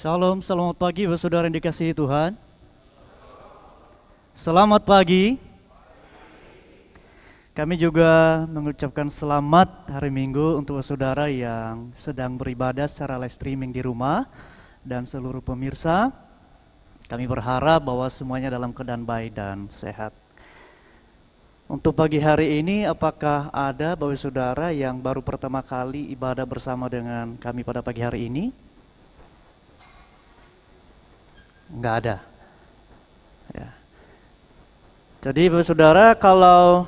Shalom, selamat pagi saudara yang dikasihi Tuhan. Selamat pagi. Kami juga mengucapkan selamat hari Minggu untuk saudara yang sedang beribadah secara live streaming di rumah dan seluruh pemirsa. Kami berharap bahwa semuanya dalam keadaan baik dan sehat. Untuk pagi hari ini, apakah ada Bapak saudara yang baru pertama kali ibadah bersama dengan kami pada pagi hari ini? Enggak ada. Ya. Jadi Bapak saudara, kalau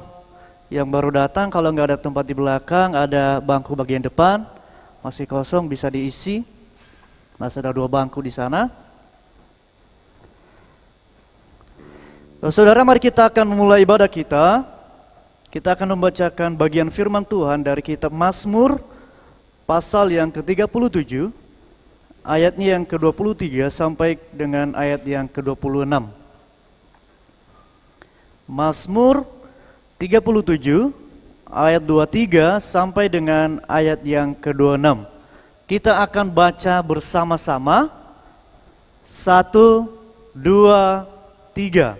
yang baru datang, kalau nggak ada tempat di belakang, ada bangku bagian depan masih kosong, bisa diisi. Masih ada 2 bangku di sana. Bapak saudara, mari kita akan memulai ibadah kita. Kita akan membacakan bagian firman Tuhan dari kitab Mazmur pasal yang ke-37, ayatnya yang ke-23 sampai dengan ayat yang ke-26. Mazmur 37 ayat 23 sampai dengan ayat yang ke-26. Kita akan baca bersama-sama. 1, 2, 3.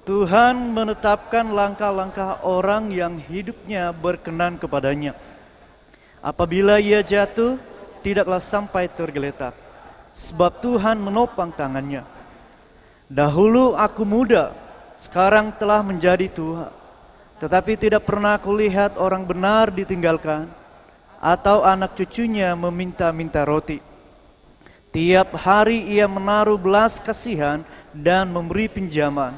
Tuhan menetapkan langkah-langkah orang yang hidupnya berkenan kepadanya. Apabila ia jatuh, tidaklah sampai tergeletak, sebab Tuhan menopang tangannya. Dahulu aku muda, sekarang telah menjadi tua, tetapi tidak pernah kulihat orang benar ditinggalkan, atau anak cucunya meminta-minta roti. Tiap hari ia menaruh belas kasihan dan memberi pinjaman,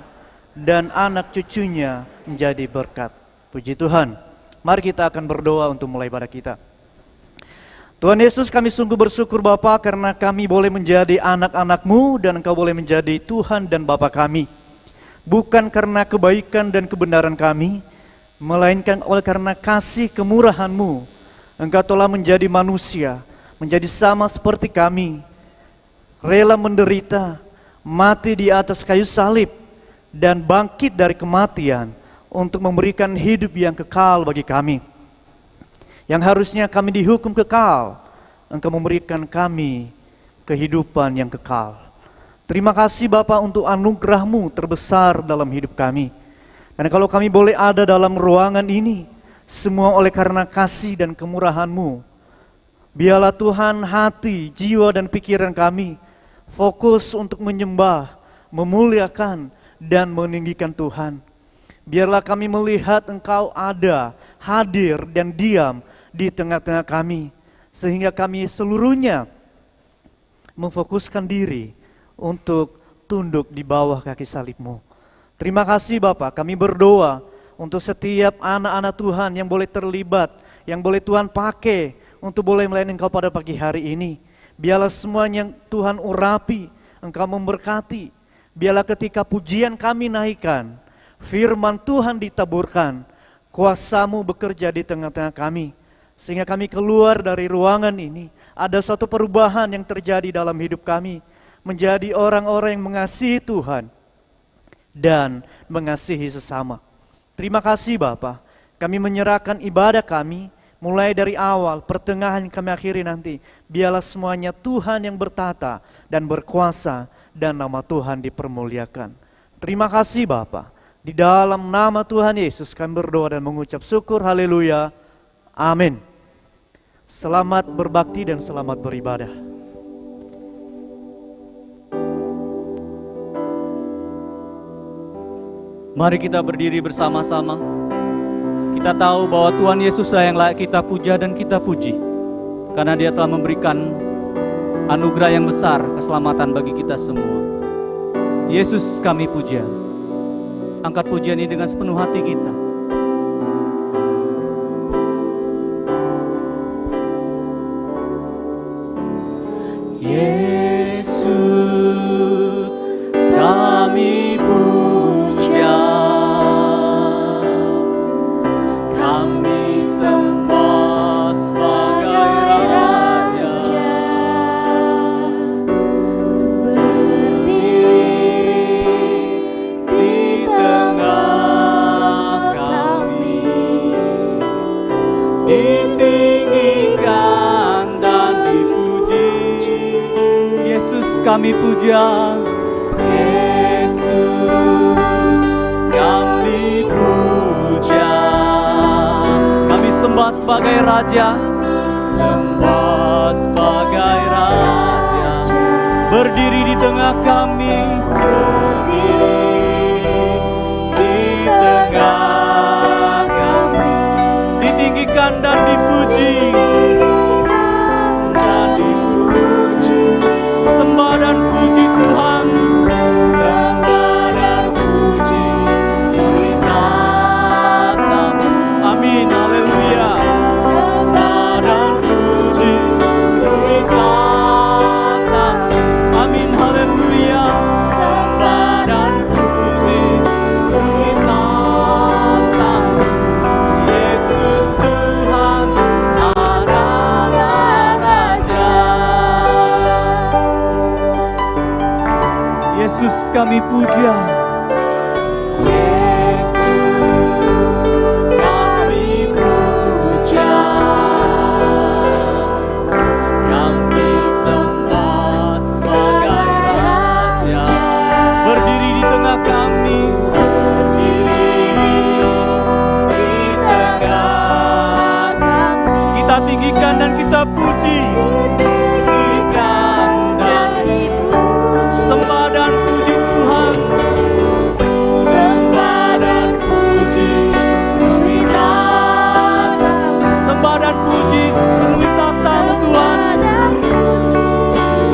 dan anak cucunya menjadi berkat. Puji Tuhan. Mari kita akan berdoa untuk mulai ibadah kita. Tuhan Yesus, kami sungguh bersyukur Bapa karena kami boleh menjadi anak-anak-Mu dan Engkau boleh menjadi Tuhan dan Bapa kami. Bukan karena kebaikan dan kebenaran kami, melainkan oleh karena kasih kemurahan-Mu. Engkau telah menjadi manusia, menjadi sama seperti kami, rela menderita, mati di atas kayu salib, dan bangkit dari kematian untuk memberikan hidup yang kekal bagi kami. Yang harusnya kami dihukum kekal, Engkau memberikan kami kehidupan yang kekal. Terima kasih Bapa untuk anugerah-Mu terbesar dalam hidup kami. Dan kalau kami boleh ada dalam ruangan ini, semua oleh karena kasih dan kemurahan-Mu. Biarlah Tuhan hati, jiwa dan pikiran kami fokus untuk menyembah, memuliakan dan meninggikan Tuhan. Biarlah kami melihat Engkau ada, hadir dan diam di tengah-tengah kami. Sehingga kami seluruhnya memfokuskan diri untuk tunduk di bawah kaki salib-Mu. Terima kasih Bapa, kami berdoa untuk setiap anak-anak Tuhan yang boleh terlibat, yang boleh Tuhan pakai untuk boleh melayani Engkau pada pagi hari ini. Biarlah semuanya Tuhan urapi, Engkau memberkati. Biarlah ketika pujian kami naikkan, firman Tuhan ditaburkan, kuasa-Mu bekerja di tengah-tengah kami. Sehingga kami keluar dari ruangan ini, ada suatu perubahan yang terjadi dalam hidup kami. Menjadi orang-orang yang mengasihi Tuhan dan mengasihi sesama. Terima kasih Bapa, kami menyerahkan ibadah kami, mulai dari awal, pertengahan kami akhiri nanti. Biarlah semuanya Tuhan yang bertata dan berkuasa, dan nama Tuhan dipermuliakan. Terima kasih Bapa. Di dalam nama Tuhan Yesus kami berdoa dan mengucap syukur. Haleluya. Amin. Selamat berbakti dan selamat beribadah. Mari kita berdiri bersama-sama. Kita tahu bahwa Tuhan Yesus yang layak kita puja dan kita puji, karena Dia telah memberikan anugerah yang besar, keselamatan bagi kita semua. Yesus kami puja. Angkat pujian ini dengan sepenuh hati kita. Yesus kami puja, kami sembah sebagai Raja, berdiri di tengah kami, ditinggikan dan dipuji. kami puja. Yesus kami puja. Kami sembah sebagai Raja, sembah sebagai Raja. Berdiri di tengah kami, berdiri di tengah kami. Ditinggikan dan dipuji, sembah dan puji Tuhan, sembah dan puji beritakan. Amin, haleluya. Sembah dan puji beritakan. Amin, haleluya. Sembah dan puji beritakan. Yesus Tuhan adalah Raja. Yesus kami puja. Yesus kami puja. Kami sembah sebagai Raja. Berdiri di tengah kami, berdiri di tengah kami. Kita tinggikan dan kita puji. Tinggikan dan dipuji. Sembah dan puji Tuhan. Sembah dan puji beritakan. Sembah dan puji penuhi takhta-Mu Tuhan.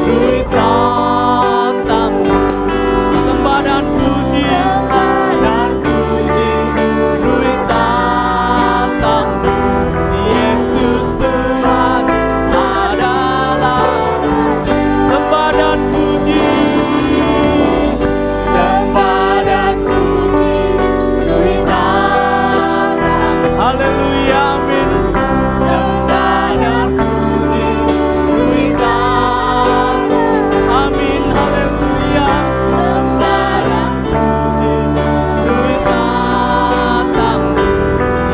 Beritakan. Sembah dan puji beritakan. Yesus Tuhan adalah. Sembah dan puji, sembah dan puji beritakan. Haleluya, amin. Sembah dan puji beritakan. Amin, haleluya. Sembah dan puji beritakan.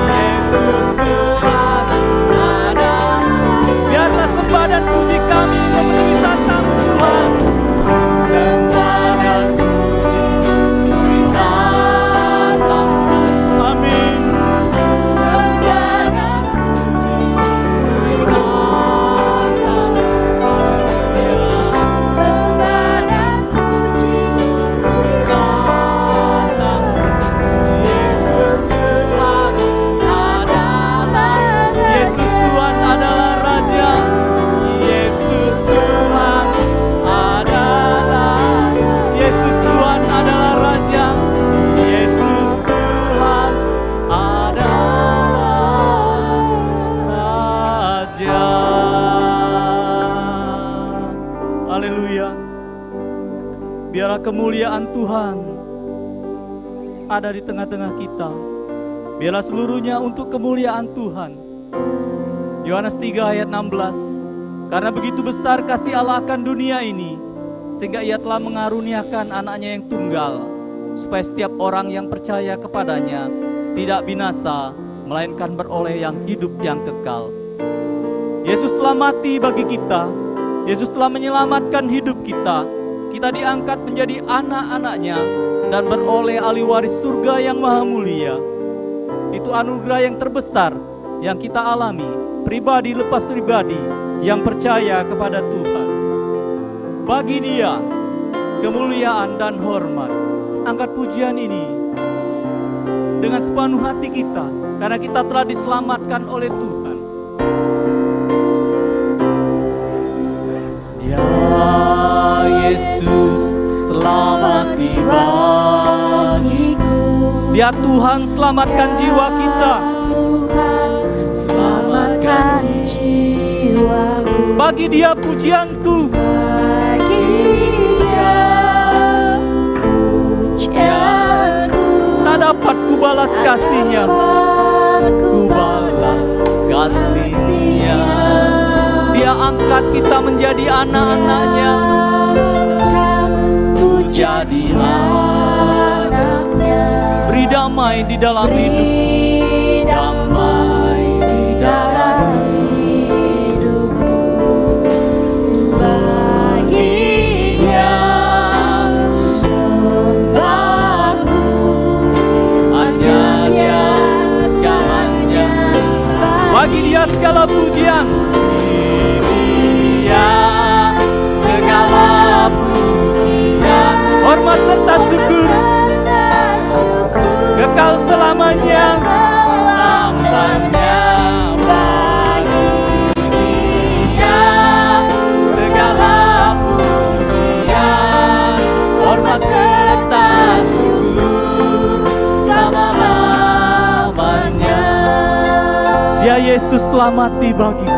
Yesus Tuhan adalah. Biarlah sembah dan puji kami memenuhi takhta-Mu Tuhan. Sembah dan puji beritakan. Amin. Sembah dan puji beritakan. Sembah dan puji beritakan. Yesus Tuhan adalah. Yesus Tuhan adalah Raja. Yesus Tuhan adalah. Yesus Tuhan adalah Raja. Yesus Tuhan adalah Raja. Haleluya. Biarlah kemuliaan Tuhan ada di tengah-tengah kita. Biarlah seluruhnya untuk kemuliaan Tuhan. Yohanes 3 ayat 16. Karena begitu besar kasih Allah akan dunia ini, sehingga Ia telah mengaruniakan anaknya yang tunggal, supaya setiap orang yang percaya kepadanya tidak binasa, melainkan beroleh yang hidup yang kekal. Yesus telah mati bagi kita. Yesus telah menyelamatkan hidup kita. Kita diangkat menjadi anak-anaknya dan beroleh ahli waris surga yang maha mulia. Itu anugerah yang terbesar yang kita alami, pribadi lepas pribadi, yang percaya kepada Tuhan. Bagi Dia kemuliaan dan hormat. Angkat pujian ini dengan sepenuh hati kita, karena kita telah diselamatkan oleh Tuhan. Ya Yesus telah mati bagiku. Dia Tuhan selamatkan jiwa kita. Tuhan selamatkan jiwaku. Bagi Dia pujianku. Bagi Dia pujianku. Tak dapat ku balas kasih-Nya. Ku balas kasih-Nya. Dia angkat kita menjadi anak-anak-Nya. Ku jadi anaknya. Beri damai di dalam hidup. Damai di dalam hidupku. Bagi Dia segala pujian. Dia segala pujian, hormat serta syukur kekal selamanya. Selamanya bagi Dia segala pujian, hormat serta syukur selama-lamanya. Dia Yesus telah mati bagiku.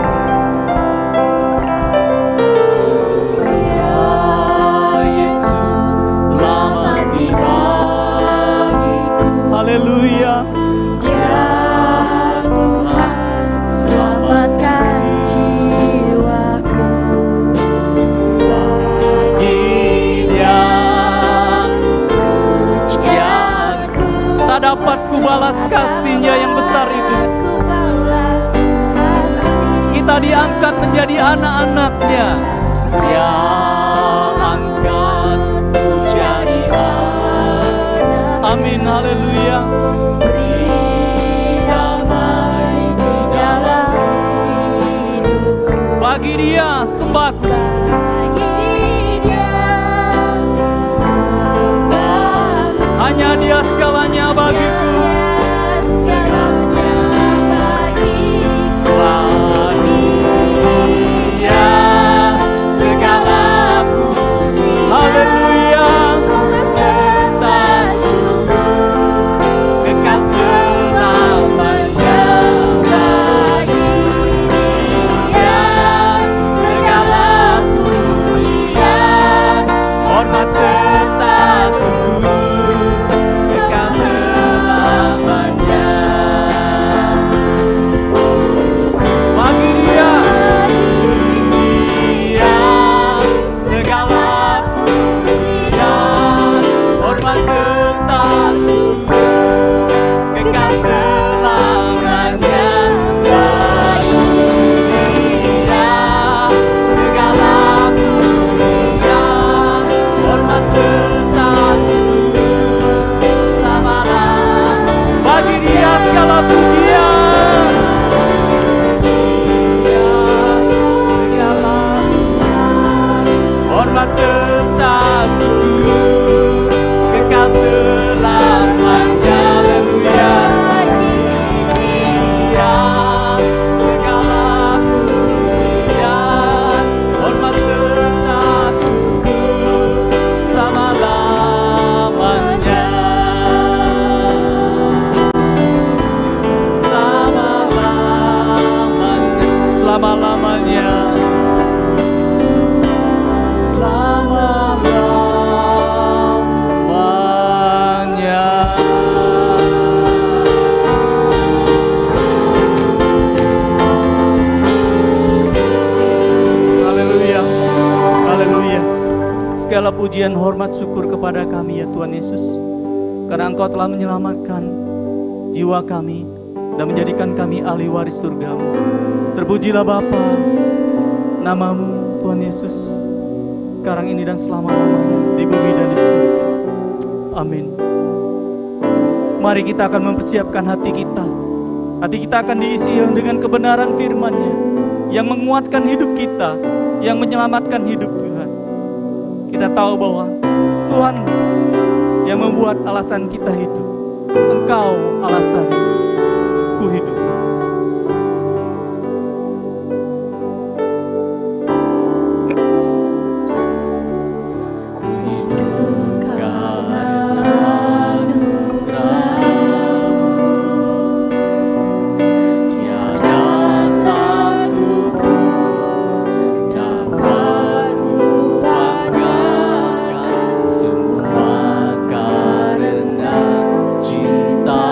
Haleluya. Ya Tuhan, selamatkan jiwaku. Bagi Dia pujianku, tak dapat kubalas kasih-Nya yang besar itu. Ku balas kasih. Kita diangkat menjadi anak-anak-Nya. Dia angkat jadi anak. Amin, haleluya. Beri damai di dalam hidupku. Bagi Dia sembahku. Bagi Dia sembahku. Hanya Dia segalanya bagiku. Segalanya bagiku. Bagi Dia segala puji. Haleluya. Serta syukur Kekal selamanya. bagi Dia Segala pujian, hormat serta syukur kekal selamanya. Bagi Dia segala pujian, hormat serta syukur kekal selamanya. Bagi Dia segala pujian, hormat serta syukur selama-lamanya. Bagi Dia segala pujian, segala hormat serta syukur kekal selamanya. Haleluya. Dia segala pujian, hormat serta syukur selama-lamanya. Selama-lamanya. Selama-lamanya. Haleluya. Haleluya. Segala pujian, hormat, syukur kepada kami ya Tuhan Yesus, karena Engkau telah menyelamatkan jiwa kami dan menjadikan kami ahli waris surga-Mu. Terpujilah Bapa, nama-Mu Tuhan Yesus, sekarang ini dan selama-lamanya, di bumi dan di surga. Amin. Mari kita akan mempersiapkan hati kita. Hati kita akan diisi dengan kebenaran firman-Nya yang menguatkan hidup kita, yang menyelamatkan hidup Tuhan. Kita tahu bahwa Tuhan yang membuat alasan kita hidup. Engkau alasan ku hidup. Karena cinta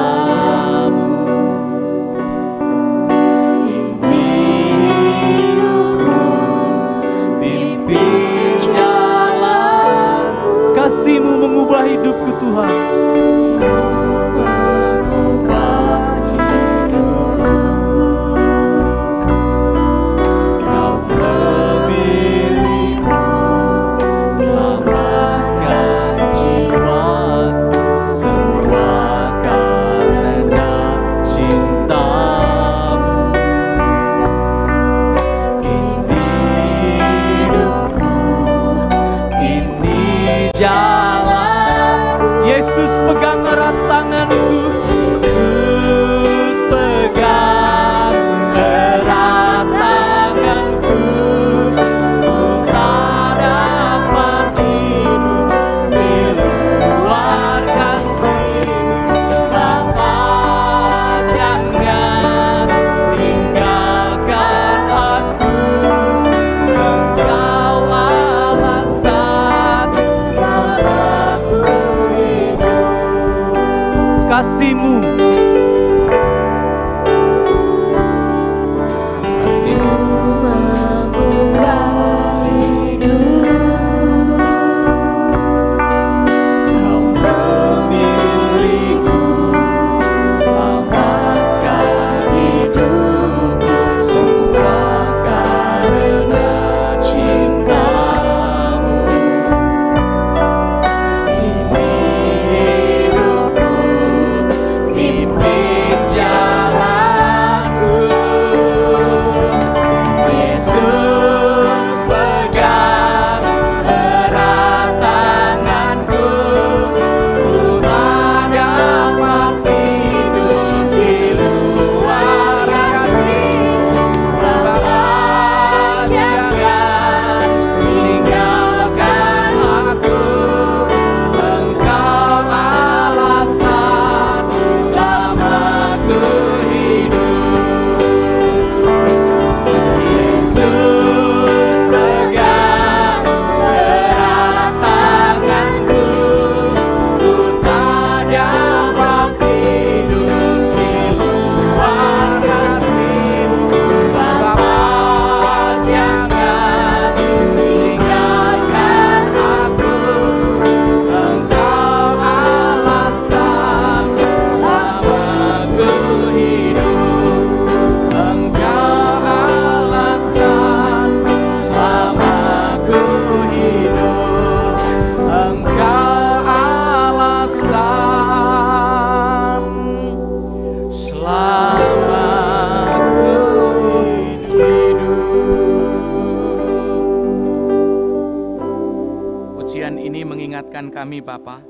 ingatkan kami Bapa.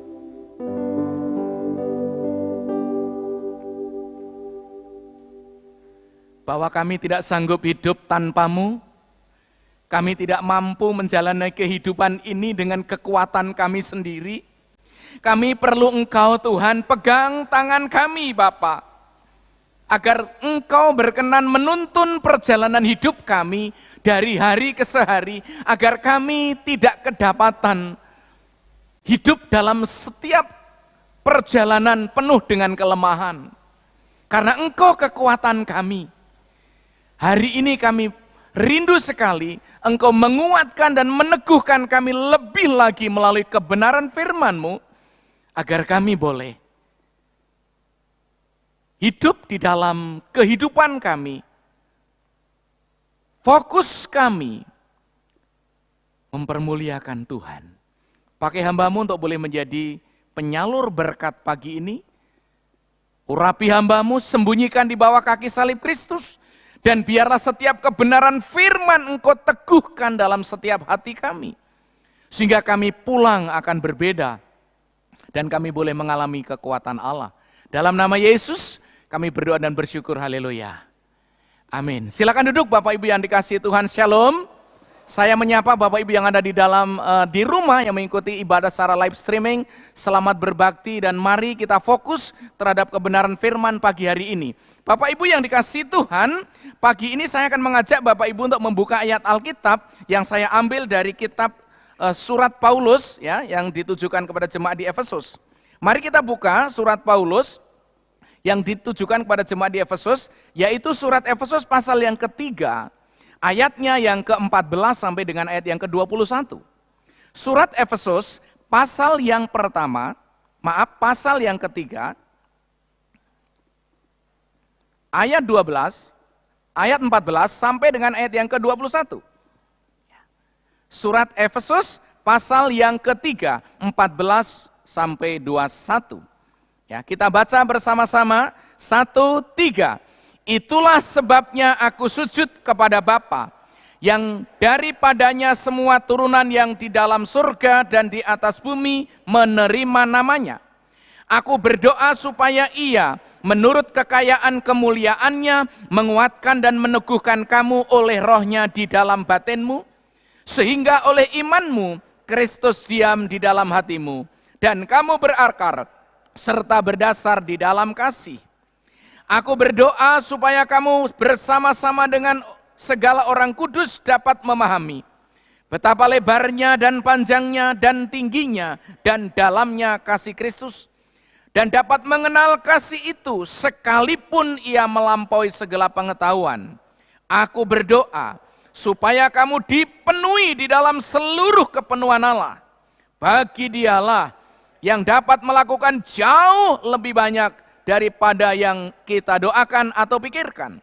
Bahwa kami tidak sanggup hidup tanpa-Mu. Kami tidak mampu menjalani kehidupan ini dengan kekuatan kami sendiri. Kami perlu Engkau Tuhan, pegang tangan kami Bapa, agar Engkau berkenan menuntun perjalanan hidup kami dari hari ke sehari, agar kami tidak kedapatan hidup dalam setiap perjalanan penuh dengan kelemahan. Karena Engkau kekuatan kami. Hari ini kami rindu sekali Engkau menguatkan dan meneguhkan kami lebih lagi melalui kebenaran firman-Mu, agar kami boleh hidup di dalam kehidupan kami. Fokus kami mempermuliakan Tuhan. Pakai hamba-Mu untuk boleh menjadi penyalur berkat pagi ini. Urapi hamba-Mu, sembunyikan di bawah kaki salib Kristus. Dan biarlah setiap kebenaran firman Engkau teguhkan dalam setiap hati kami. Sehingga kami pulang akan berbeda. Dan kami boleh mengalami kekuatan Allah. Dalam nama Yesus kami berdoa dan bersyukur, haleluya. Amin. Silakan duduk Bapak Ibu yang dikasihi Tuhan, shalom. Saya menyapa Bapak Ibu yang ada di dalam di rumah yang mengikuti ibadah secara live streaming. Selamat berbakti dan mari kita fokus terhadap kebenaran firman pagi hari ini. Bapak Ibu yang dikasihi Tuhan, pagi ini saya akan mengajak Bapak Ibu untuk membuka ayat Alkitab yang saya ambil dari kitab surat Paulus ya, yang ditujukan kepada jemaat di Efesus. Mari kita buka surat Paulus yang ditujukan kepada jemaat di Efesus, yaitu surat Efesus pasal yang ketiga, ayatnya yang ke-14 sampai dengan ayat yang ke-21. Surat Efesus pasal yang pertama, pasal yang ketiga, ayat 12, ayat 14 sampai dengan ayat yang ke-21. Surat Efesus pasal yang ketiga, 14 sampai 21. Ya, kita baca bersama-sama, 1, 3. Itulah sebabnya aku sujud kepada Bapa, yang daripadanya semua turunan yang di dalam surga dan di atas bumi menerima namanya. Aku berdoa supaya Ia menurut kekayaan kemuliaannya menguatkan dan meneguhkan kamu oleh rohnya di dalam batinmu, sehingga oleh imanmu Kristus diam di dalam hatimu, dan kamu berakar serta berdasar di dalam kasih. Aku berdoa supaya kamu bersama-sama dengan segala orang kudus dapat memahami betapa lebarnya dan panjangnya dan tingginya dan dalamnya kasih Kristus, dan dapat mengenal kasih itu sekalipun ia melampaui segala pengetahuan. Aku berdoa supaya kamu dipenuhi di dalam seluruh kepenuhan Allah. Bagi Dialah yang dapat melakukan jauh lebih banyak daripada yang kita doakan atau pikirkan.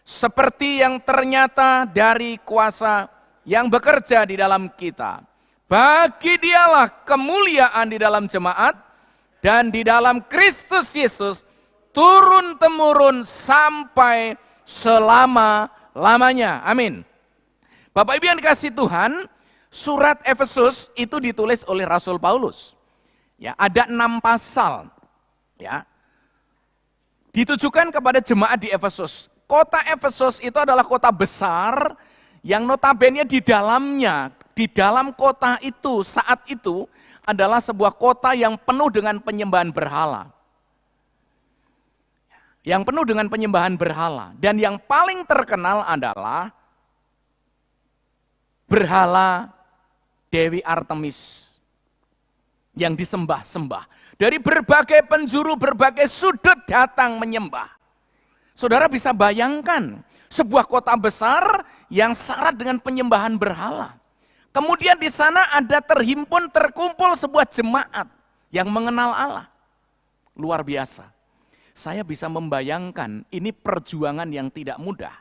Seperti yang ternyata dari kuasa yang bekerja di dalam kita. Bagi Dialah kemuliaan di dalam jemaat dan di dalam Kristus Yesus turun-temurun sampai selama-lamanya. Amin. Bapak Ibu yang dikasihi Tuhan, surat Efesus itu ditulis oleh Rasul Paulus. Ya, ada 6 pasal. Ya. Ditujukan kepada jemaat di Efesus. Kota Efesus itu adalah kota besar yang notabene di dalamnya, di dalam kota itu saat itu adalah sebuah kota yang penuh dengan penyembahan berhala. Yang penuh dengan penyembahan berhala. Dan yang paling terkenal adalah berhala Dewi Artemis yang disembah-sembah. Dari berbagai penjuru, berbagai sudut datang menyembah. Saudara bisa bayangkan sebuah kota besar yang syarat dengan penyembahan berhala. Kemudian di sana ada terkumpul sebuah jemaat yang mengenal Allah. Luar biasa. Saya bisa membayangkan ini perjuangan yang tidak mudah.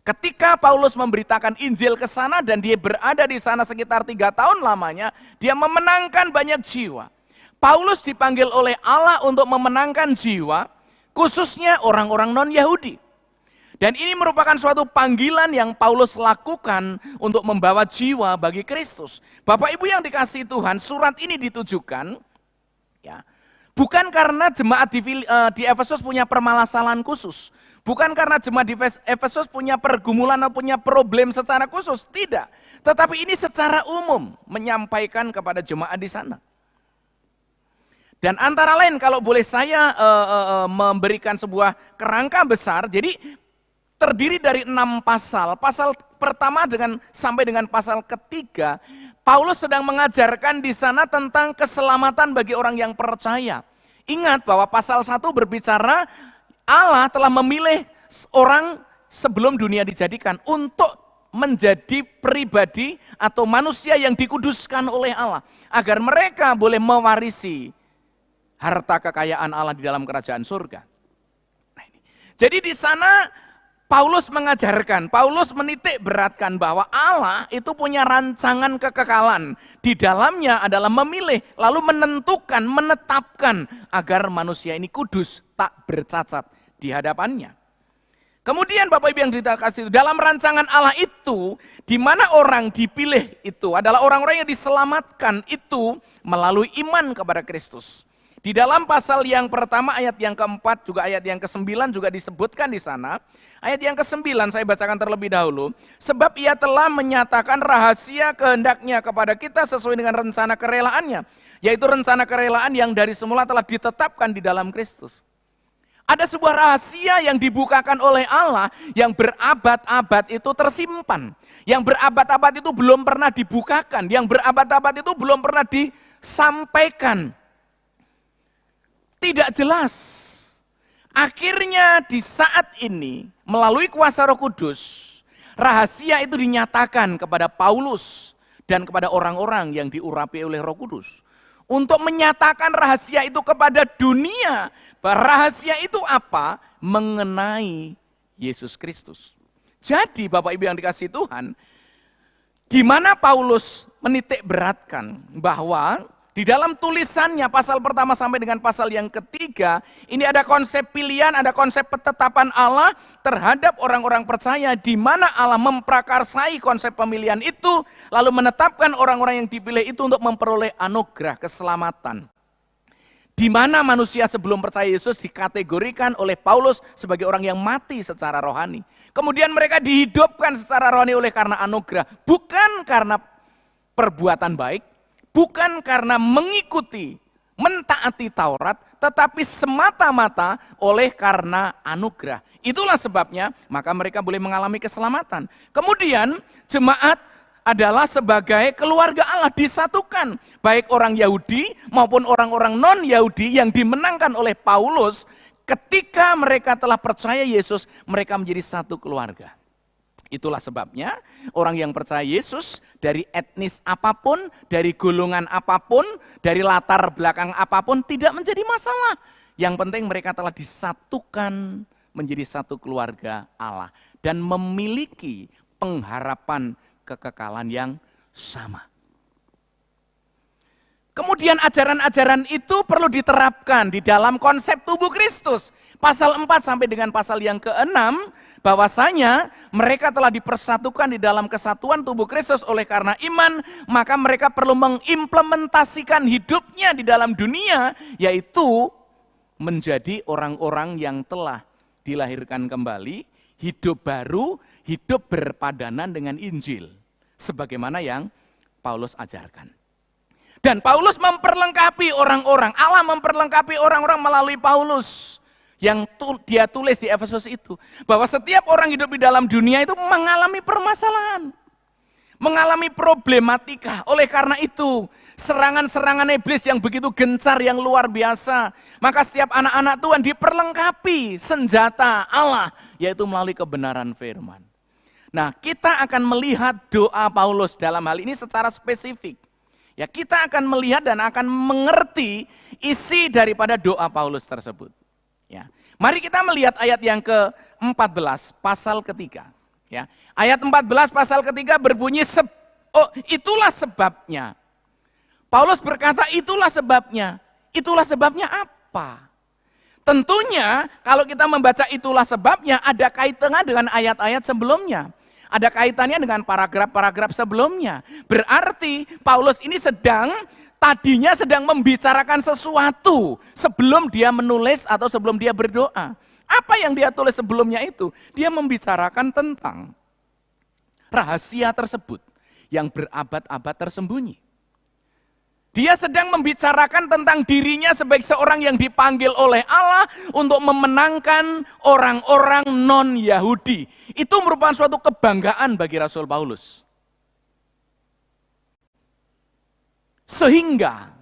Ketika Paulus memberitakan Injil ke sana dan dia berada di sana sekitar 3 tahun lamanya, dia memenangkan banyak jiwa. Paulus dipanggil oleh Allah untuk memenangkan jiwa, khususnya orang-orang non-Yahudi. Dan ini merupakan suatu panggilan yang Paulus lakukan untuk membawa jiwa bagi Kristus. Bapak Ibu yang dikasihi Tuhan, surat ini ditujukan ya, bukan karena jemaat di Efesus punya permasalahan khusus. Bukan karena jemaat di Efesus punya pergumulan atau punya problem secara khusus. Tidak. Tetapi ini secara umum menyampaikan kepada jemaat di sana. Dan antara lain kalau boleh saya memberikan sebuah kerangka besar, jadi terdiri dari 6 pasal. Pasal pertama sampai dengan pasal ketiga, Paulus sedang mengajarkan di sana tentang keselamatan bagi orang yang percaya. Ingat bahwa pasal 1 berbicara Allah telah memilih orang sebelum dunia dijadikan untuk menjadi pribadi atau manusia yang dikuduskan oleh Allah. Agar mereka boleh mewarisi harta kekayaan Allah di dalam kerajaan surga. Nah, ini. Jadi di sana Paulus mengajarkan, Paulus menitik beratkan bahwa Allah itu punya rancangan kekekalan. Di dalamnya adalah memilih, lalu menentukan, menetapkan agar manusia ini kudus, tak bercacat di hadapannya. Kemudian Bapak Ibu yang dikasihi, dalam rancangan Allah itu, di mana orang dipilih itu adalah orang-orang yang diselamatkan itu melalui iman kepada Kristus. Di dalam pasal yang pertama ayat yang keempat juga ayat yang ke-9 juga disebutkan di sana. Ayat yang ke-9 saya bacakan terlebih dahulu. Sebab ia telah menyatakan rahasia kehendaknya kepada kita sesuai dengan rencana kerelaannya. Yaitu rencana kerelaan yang dari semula telah ditetapkan di dalam Kristus. Ada sebuah rahasia yang dibukakan oleh Allah yang berabad-abad itu tersimpan. Yang berabad-abad itu belum pernah dibukakan. Yang berabad-abad itu belum pernah disampaikan. Tidak jelas. Akhirnya di saat ini melalui kuasa Roh Kudus, rahasia itu dinyatakan kepada Paulus dan kepada orang-orang yang diurapi oleh Roh Kudus. Untuk menyatakan rahasia itu kepada dunia. Rahasia itu apa? Mengenai Yesus Kristus. Jadi Bapak Ibu yang dikasihi Tuhan, di mana Paulus menitik beratkan bahwa di dalam tulisannya pasal pertama sampai dengan pasal yang ketiga, ini ada konsep pilihan, ada konsep ketetapan Allah terhadap orang-orang percaya, di mana Allah memprakarsai konsep pemilihan itu, lalu menetapkan orang-orang yang dipilih itu untuk memperoleh anugerah keselamatan. Di mana manusia sebelum percaya Yesus dikategorikan oleh Paulus sebagai orang yang mati secara rohani. Kemudian mereka dihidupkan secara rohani oleh karena anugerah, bukan karena perbuatan baik, bukan karena mengikuti, mentaati Taurat, tetapi semata-mata oleh karena anugerah. Itulah sebabnya maka mereka boleh mengalami keselamatan. Kemudian jemaat adalah sebagai keluarga Allah, disatukan. Baik orang Yahudi maupun orang-orang non-Yahudi yang dimenangkan oleh Paulus, ketika mereka telah percaya Yesus, mereka menjadi satu keluarga. Itulah sebabnya orang yang percaya Yesus dari etnis apapun, dari golongan apapun, dari latar belakang apapun tidak menjadi masalah. Yang penting mereka telah disatukan menjadi satu keluarga Allah dan memiliki pengharapan kekekalan yang sama. Kemudian ajaran-ajaran itu perlu diterapkan di dalam konsep tubuh Kristus. Pasal 4 sampai dengan pasal yang ke-6, bahwasanya mereka telah dipersatukan di dalam kesatuan tubuh Kristus oleh karena iman, maka mereka perlu mengimplementasikan hidupnya di dalam dunia, yaitu menjadi orang-orang yang telah dilahirkan kembali, hidup baru, hidup berpadanan dengan Injil, sebagaimana yang Paulus ajarkan. Dan Paulus memperlengkapi orang-orang, Allah memperlengkapi orang-orang melalui Paulus, yang dia tulis di Efesus itu, bahwa setiap orang hidup di dalam dunia itu mengalami permasalahan, mengalami problematika. Oleh karena itu, serangan-serangan iblis yang begitu gencar, yang luar biasa, maka setiap anak-anak Tuhan diperlengkapi senjata Allah, yaitu melalui kebenaran firman. Nah, kita akan melihat doa Paulus dalam hal ini secara spesifik. Ya, kita akan melihat dan akan mengerti isi daripada doa Paulus tersebut. Ya. Mari kita melihat ayat yang ke-14 pasal ketiga. Ya. Ayat 14 pasal ketiga berbunyi, itulah sebabnya. Paulus berkata itulah sebabnya. Itulah sebabnya apa? Tentunya kalau kita membaca itulah sebabnya ada kaitannya dengan ayat-ayat sebelumnya. Ada kaitannya dengan paragraf-paragraf sebelumnya. Berarti Paulus ini tadinya sedang membicarakan sesuatu sebelum dia menulis atau sebelum dia berdoa. Apa yang dia tulis sebelumnya itu? Dia membicarakan tentang rahasia tersebut yang berabad-abad tersembunyi. Dia sedang membicarakan tentang dirinya sebagai seorang yang dipanggil oleh Allah untuk memenangkan orang-orang non-Yahudi. Itu merupakan suatu kebanggaan bagi Rasul Paulus. Sehingga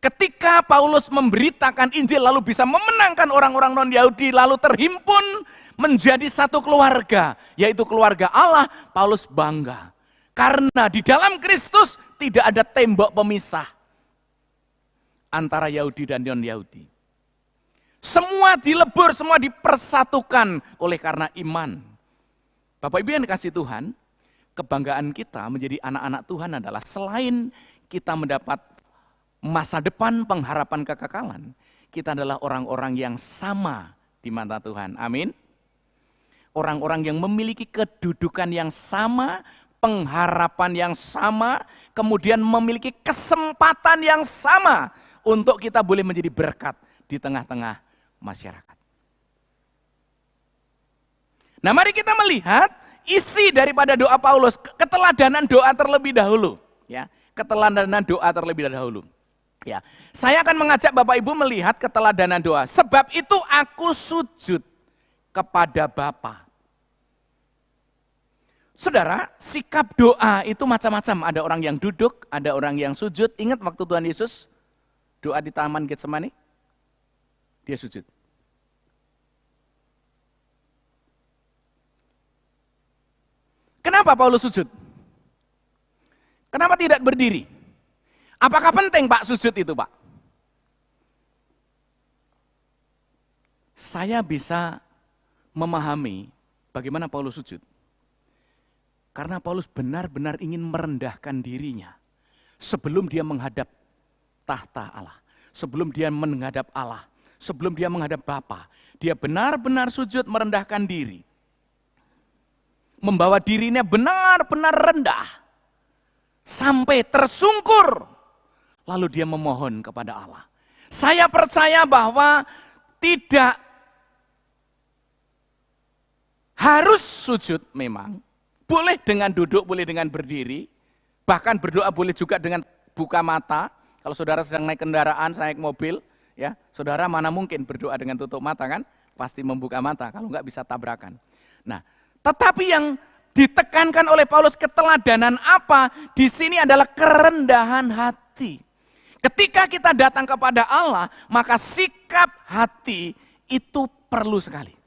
ketika Paulus memberitakan Injil lalu bisa memenangkan orang-orang non-Yahudi, lalu terhimpun menjadi satu keluarga, yaitu keluarga Allah, Paulus bangga. Karena di dalam Kristus tidak ada tembok pemisah antara Yahudi dan non-Yahudi. Semua dilebur, semua dipersatukan oleh karena iman. Bapak Ibu yang dikasihi Tuhan, kebanggaan kita menjadi anak-anak Tuhan adalah selain kita mendapat masa depan, pengharapan kekekalan, kita adalah orang-orang yang sama di mata Tuhan. Amin. Orang-orang yang memiliki kedudukan yang sama, pengharapan yang sama, kemudian memiliki kesempatan yang sama untuk kita boleh menjadi berkat di tengah-tengah masyarakat. Nah, mari kita melihat isi daripada doa Paulus, keteladanan doa terlebih dahulu, ya. Keteladanan doa terlebih dahulu. Ya. Saya akan mengajak Bapak Ibu melihat keteladanan doa. Sebab itu aku sujud kepada Bapa. Saudara, sikap doa itu macam-macam. Ada orang yang duduk, ada orang yang sujud. Ingat waktu Tuhan Yesus doa di Taman Getsemani? Dia sujud. Kenapa Paulus sujud? Kenapa tidak berdiri? Apakah penting Pak sujud itu Pak? Saya bisa memahami bagaimana Paulus sujud. Karena Paulus benar-benar ingin merendahkan dirinya sebelum dia menghadap tahta Allah, sebelum dia menghadap Allah, sebelum dia menghadap Bapa. Dia benar-benar sujud merendahkan diri. Membawa dirinya benar-benar rendah sampai tersungkur. Lalu dia memohon kepada Allah. Saya percaya bahwa tidak harus sujud memang. Boleh dengan duduk, boleh dengan berdiri. Bahkan berdoa boleh juga dengan buka mata. Kalau saudara sedang naik kendaraan, naik mobil, ya, saudara mana mungkin berdoa dengan tutup mata kan? Pasti membuka mata, kalau enggak bisa tabrakan. Nah, tetapi yang ditekankan oleh Paulus keteladanan apa? Di sini adalah kerendahan hati. Ketika kita datang kepada Allah, maka sikap hati itu perlu sekali.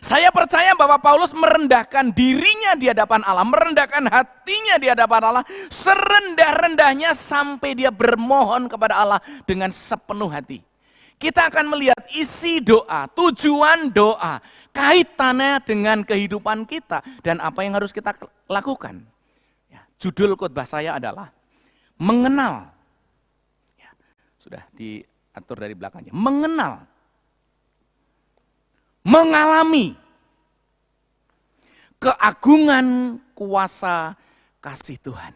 Saya percaya bahwa Paulus merendahkan dirinya di hadapan Allah, merendahkan hatinya di hadapan Allah, serendah-rendahnya sampai dia bermohon kepada Allah dengan sepenuh hati. Kita akan melihat isi doa, tujuan doa, kaitannya dengan kehidupan kita dan apa yang harus kita lakukan. Ya, judul khotbah saya adalah mengenal. Ya, sudah diatur dari belakangnya. Mengenal. Mengalami keagungan kuasa kasih Tuhan.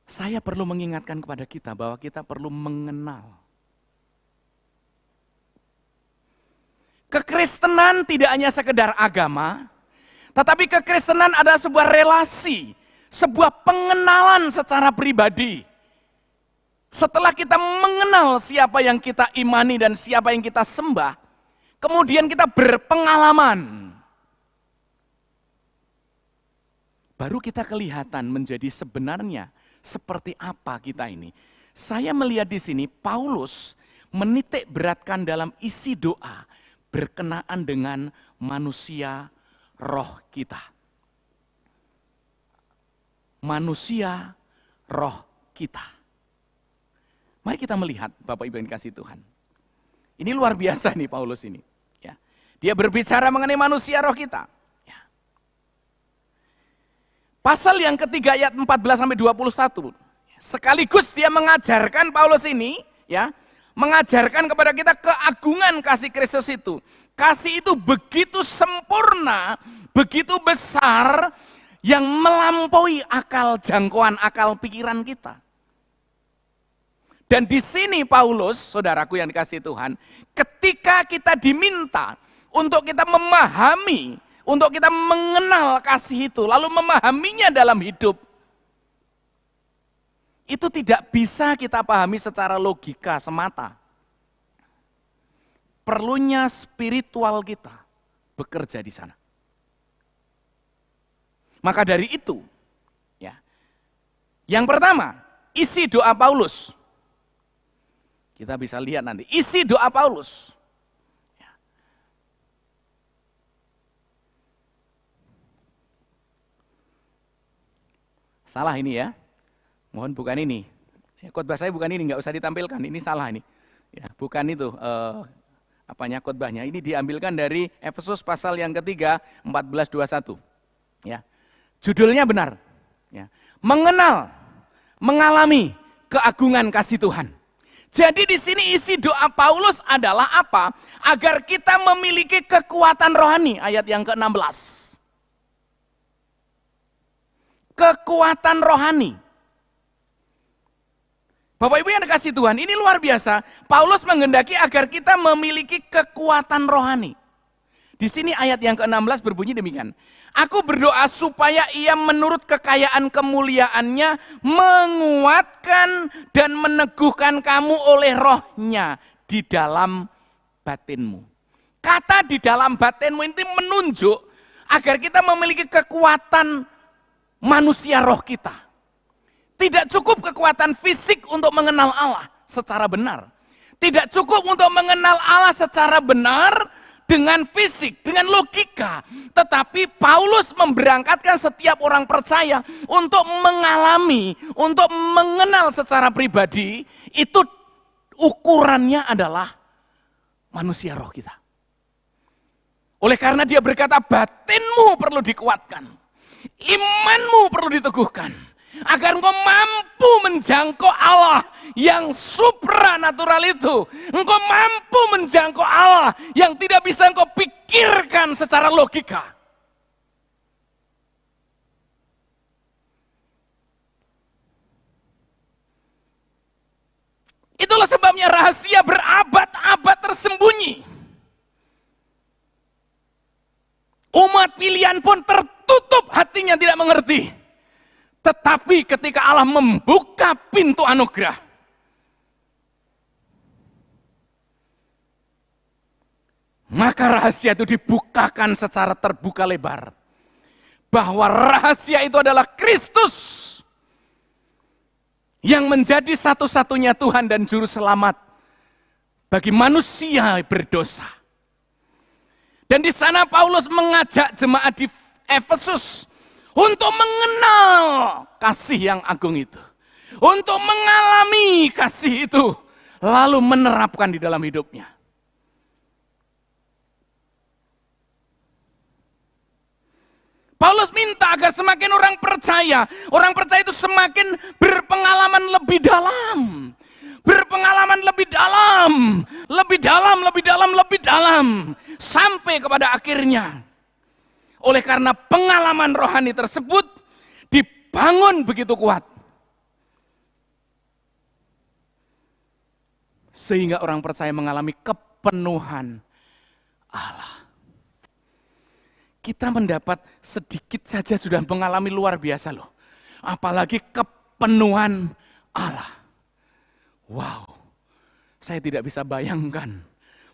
Saya perlu mengingatkan kepada kita bahwa kita perlu mengenal. Kekristenan tidak hanya sekedar agama, tetapi kekristenan adalah sebuah relasi, sebuah pengenalan secara pribadi. Setelah kita mengenal siapa yang kita imani dan siapa yang kita sembah, kemudian kita berpengalaman. Baru kita kelihatan menjadi sebenarnya seperti apa kita ini. Saya melihat di sini Paulus menitik beratkan dalam isi doa berkenaan dengan manusia roh kita. Manusia roh kita. Mari kita melihat Bapak Ibu yang dikasihi Tuhan. Ini luar biasa nih Paulus ini. Ya. Dia berbicara mengenai manusia roh kita. Ya. Pasal yang ketiga ayat 14-21. sekaligus dia mengajarkan, Paulus ini ya, mengajarkan kepada kita keagungan kasih Kristus itu. Kasih itu begitu sempurna, begitu besar, yang melampaui akal jangkauan, akal pikiran kita. Dan di sini Paulus, saudaraku yang dikasihi Tuhan, ketika kita diminta untuk kita memahami, untuk kita mengenal kasih itu, lalu memahaminya dalam hidup, itu tidak bisa kita pahami secara logika semata. Perlunya spiritual kita bekerja di sana. Maka dari itu, ya, yang pertama, isi doa Paulus. Kita bisa lihat nanti, isi doa Paulus. Ya. Salah ini ya, mohon bukan ini. Khotbah saya bukan ini, nggak usah ditampilkan, ini salah ini. Ya, bukan itu. Khotbahnya ini diambilkan dari Efesus pasal yang ketiga 14:21 ya. Judulnya benar ya. Mengenal, mengalami keagungan kasih Tuhan. Jadi di sini isi doa Paulus adalah apa? Agar kita memiliki kekuatan rohani, ayat yang ke-16. Kekuatan rohani. Bapak Ibu yang dikasihi Tuhan, ini luar biasa. Paulus menghendaki agar kita memiliki kekuatan rohani. Di sini ayat yang ke-16 berbunyi demikian. Aku berdoa supaya ia menurut kekayaan kemuliaannya menguatkan dan meneguhkan kamu oleh rohnya di dalam batinmu. Kata di dalam batinmu ini menunjuk agar kita memiliki kekuatan manusia roh kita. Tidak cukup kekuatan fisik untuk mengenal Allah secara benar. Tidak cukup untuk mengenal Allah secara benar dengan fisik, dengan logika. Tetapi Paulus memberangkatkan setiap orang percaya untuk mengalami, untuk mengenal secara pribadi, itu ukurannya adalah manusia roh kita. Oleh karena dia berkata, batinmu perlu dikuatkan, imanmu perlu diteguhkan, agar engkau mampu menjangkau Allah yang supranatural itu. Engkau mampu menjangkau Allah yang tidak bisa engkau pikirkan secara logika. Itulah sebabnya rahasia berabad-abad tersembunyi. Umat pilihan pun tertutup hatinya, tidak mengerti. Tetapi ketika Allah membuka pintu anugerah, maka rahasia itu dibukakan secara terbuka lebar. Bahwa rahasia itu adalah Kristus yang menjadi satu-satunya Tuhan dan Juru Selamat bagi manusia berdosa. Dan di sana Paulus mengajak jemaat di Efesus untuk mengenal kasih yang agung itu. Untuk mengalami kasih itu. Lalu menerapkan di dalam hidupnya. Paulus minta agar semakin orang percaya itu semakin berpengalaman lebih dalam. Berpengalaman lebih dalam. Lebih dalam, lebih dalam, lebih dalam. Sampai kepada akhirnya. Oleh karena pengalaman rohani tersebut dibangun begitu kuat. Sehingga orang percaya mengalami kepenuhan Allah. Kita mendapat sedikit saja sudah mengalami luar biasa loh. Apalagi kepenuhan Allah. Wow, saya tidak bisa bayangkan.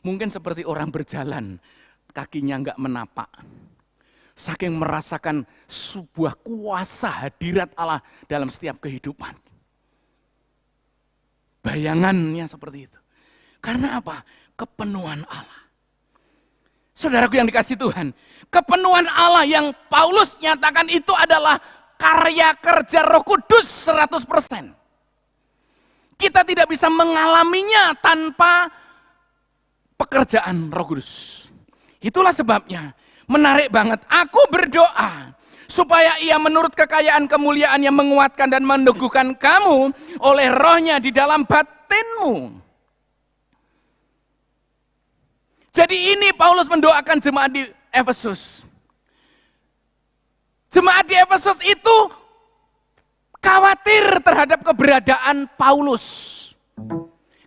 Mungkin seperti orang berjalan, kakinya enggak menapak. Saking merasakan sebuah kuasa hadirat Allah dalam setiap kehidupan. Bayangannya seperti itu. Karena apa? Kepenuhan Allah. Saudaraku yang dikasihi Tuhan, kepenuhan Allah yang Paulus nyatakan itu adalah karya kerja Roh Kudus 100%. Kita tidak bisa mengalaminya tanpa pekerjaan Roh Kudus. Itulah sebabnya menarik banget. Aku berdoa supaya ia menurut kekayaan kemuliaan yang menguatkan dan meneguhkan kamu oleh rohnya di dalam batinmu. Jadi ini Paulus mendoakan jemaat di Efesus. Jemaat di Efesus itu khawatir terhadap keberadaan Paulus.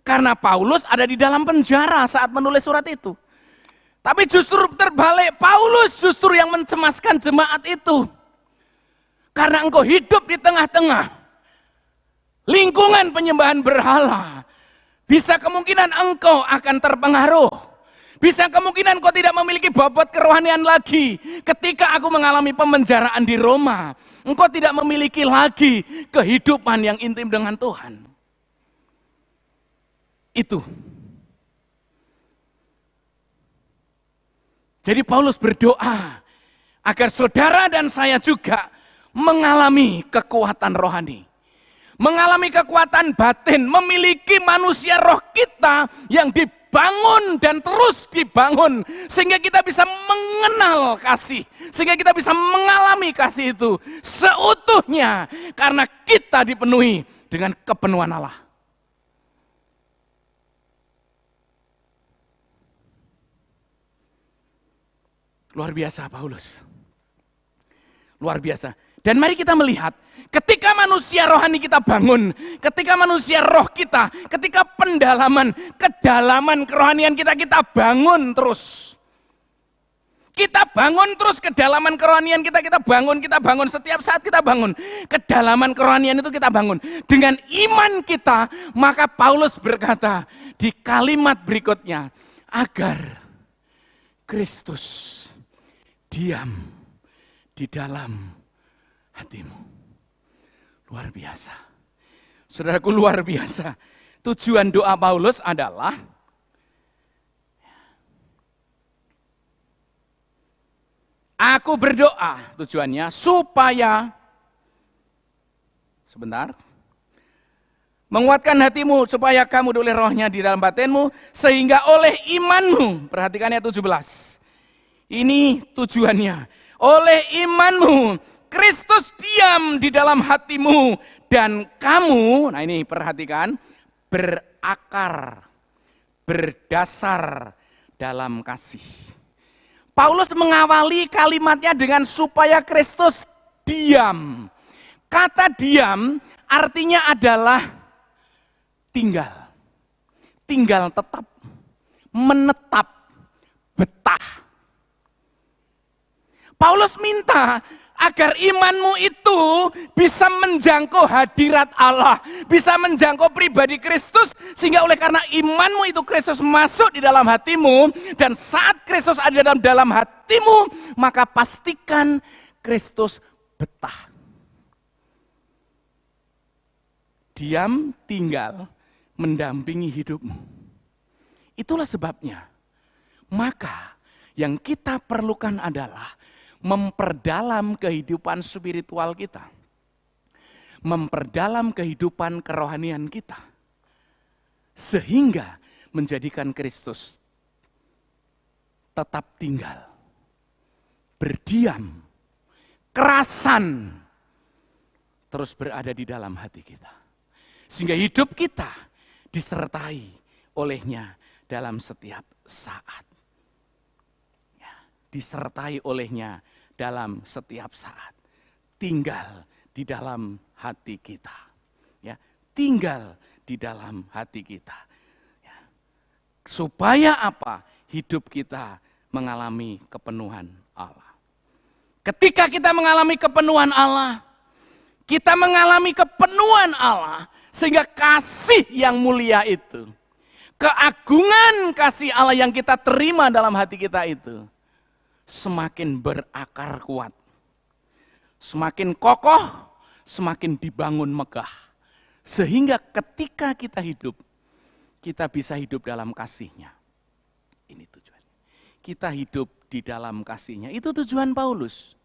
Karena Paulus ada di dalam penjara saat menulis surat itu. Tapi justru terbalik, Paulus justru yang mencemaskan jemaat itu. Karena engkau hidup di tengah-tengah lingkungan penyembahan berhala. Bisa kemungkinan engkau akan terpengaruh. Bisa kemungkinan engkau tidak memiliki bobot kerohanian lagi. Ketika aku mengalami pemenjaraan di Roma, engkau tidak memiliki lagi kehidupan yang intim dengan Tuhan. Itu. Jadi Paulus berdoa agar saudara dan saya juga mengalami kekuatan rohani. Mengalami kekuatan batin, memiliki manusia roh kita yang dibangun dan terus dibangun. Sehingga kita bisa mengenal kasih. Sehingga kita bisa mengalami kasih itu seutuhnya. Karena kita dipenuhi dengan kepenuhan Allah. Luar biasa Paulus. Luar biasa. Dan mari kita melihat, ketika manusia rohani kita bangun, ketika manusia roh kita, ketika pendalaman, kedalaman kerohanian kita bangun terus. Kita bangun terus kedalaman kerohanian kita bangun setiap saat kita bangun. Kedalaman kerohanian itu kita bangun. Dengan iman kita, maka Paulus berkata di kalimat berikutnya, agar Kristus diam di dalam hatimu. Luar biasa. Saudaraku, luar biasa. Tujuan doa Paulus adalah aku berdoa, tujuannya supaya menguatkan hatimu supaya kamu oleh rohnya di dalam batinmu sehingga oleh imanmu, perhatikan ayat 17. Ini tujuannya. Oleh imanmu, Kristus diam di dalam hatimu dan kamu, nah ini perhatikan, berakar, berdasar dalam kasih. Paulus mengawali kalimatnya dengan supaya Kristus diam. Kata diam artinya adalah tinggal. Tinggal tetap, menetap, betah. Paulus minta agar imanmu itu bisa menjangkau hadirat Allah, bisa menjangkau pribadi Kristus, sehingga oleh karena imanmu itu Kristus masuk di dalam hatimu, dan saat Kristus ada dalam hatimu, maka pastikan Kristus betah. Diam, tinggal, mendampingi hidupmu. Itulah sebabnya, maka yang kita perlukan adalah memperdalam kehidupan spiritual kita. Memperdalam kehidupan kerohanian kita. Sehingga menjadikan Kristus tetap tinggal. Berdiam. Kerasan. Terus berada di dalam hati kita. Sehingga hidup kita disertai olehnya dalam setiap saat. Disertai olehnya dalam setiap saat. Tinggal di dalam hati kita. Ya, tinggal di dalam hati kita. Ya. Supaya apa? Hidup kita mengalami kepenuhan Allah. Ketika kita mengalami kepenuhan Allah, kita mengalami kepenuhan Allah, sehingga kasih yang mulia itu, keagungan kasih Allah yang kita terima dalam hati kita itu, semakin berakar kuat, semakin kokoh, semakin dibangun megah. Sehingga ketika kita hidup, kita bisa hidup dalam kasih-Nya. Ini tujuannya. Kita hidup di dalam kasih-Nya. Itu tujuan Paulus.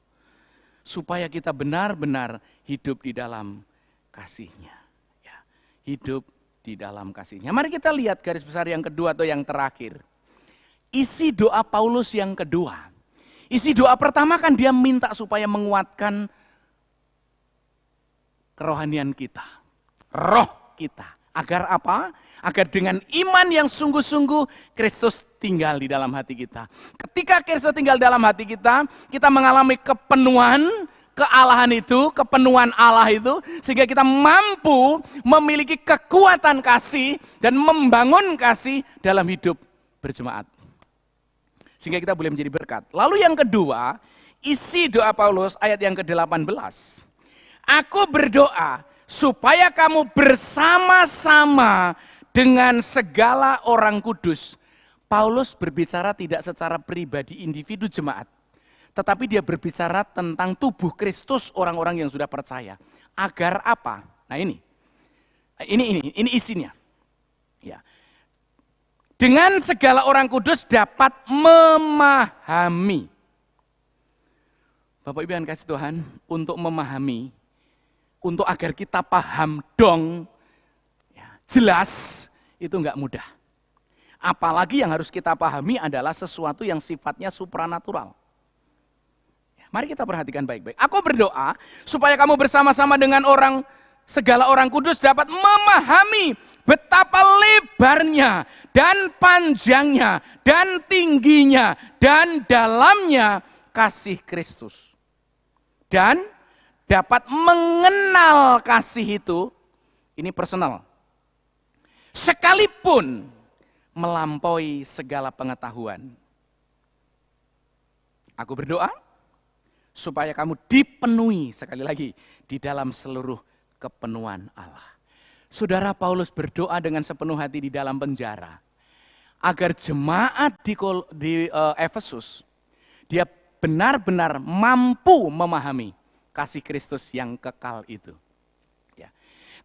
Supaya kita benar-benar hidup di dalam kasih-Nya. Ya, hidup di dalam kasih-Nya. Mari kita lihat garis besar yang kedua atau yang terakhir. Isi doa Paulus yang kedua. Isi doa pertama kan dia minta supaya menguatkan kerohanian kita, roh kita. Agar apa? Agar dengan iman yang sungguh-sungguh Kristus tinggal di dalam hati kita. Ketika Kristus tinggal dalam hati kita, kita mengalami kepenuhan kealahan itu, kepenuhan Allah itu, sehingga kita mampu memiliki kekuatan kasih dan membangun kasih dalam hidup berjemaat. Sehingga kita boleh menjadi berkat. Lalu yang kedua, isi doa Paulus ayat yang ke-18. Aku berdoa supaya kamu bersama-sama dengan segala orang kudus. Paulus berbicara tidak secara pribadi individu jemaat, tetapi dia berbicara tentang tubuh Kristus orang-orang yang sudah percaya. Agar apa? Nah ini isinya. Ya. Dengan segala orang kudus dapat memahami. Bapak Ibu yang kasih Tuhan, untuk memahami, untuk agar kita paham dong, ya, jelas, itu enggak mudah. Apalagi yang harus kita pahami adalah sesuatu yang sifatnya supranatural. Ya, mari kita perhatikan baik-baik. Aku berdoa supaya kamu bersama-sama dengan segala orang kudus dapat memahami betapa lebarnya dan panjangnya dan tingginya dan dalamnya kasih Kristus. Dan dapat mengenal kasih itu, ini personal, sekalipun melampaui segala pengetahuan. Aku berdoa supaya kamu dipenuhi, sekali lagi, di dalam seluruh kepenuhan Allah. Saudara, Paulus berdoa dengan sepenuh hati di dalam penjara, agar jemaat di Efesus, dia benar-benar mampu memahami kasih Kristus yang kekal itu. Ya.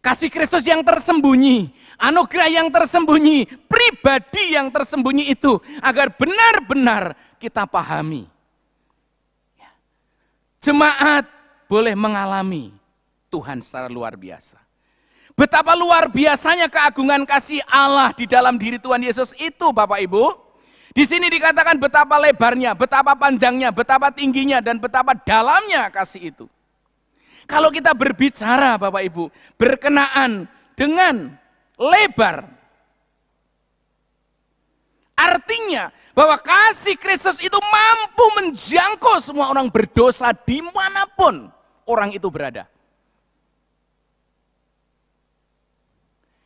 Kasih Kristus yang tersembunyi, anugerah yang tersembunyi, pribadi yang tersembunyi itu, agar benar-benar kita pahami. Ya. Jemaat boleh mengalami Tuhan secara luar biasa. Betapa luar biasanya keagungan kasih Allah di dalam diri Tuhan Yesus itu, Bapak Ibu. Di sini dikatakan betapa lebarnya, betapa panjangnya, betapa tingginya, dan betapa dalamnya kasih itu. Kalau kita berbicara, Bapak Ibu, berkenaan dengan lebar, artinya bahwa kasih Kristus itu mampu menjangkau semua orang berdosa dimanapun orang itu berada.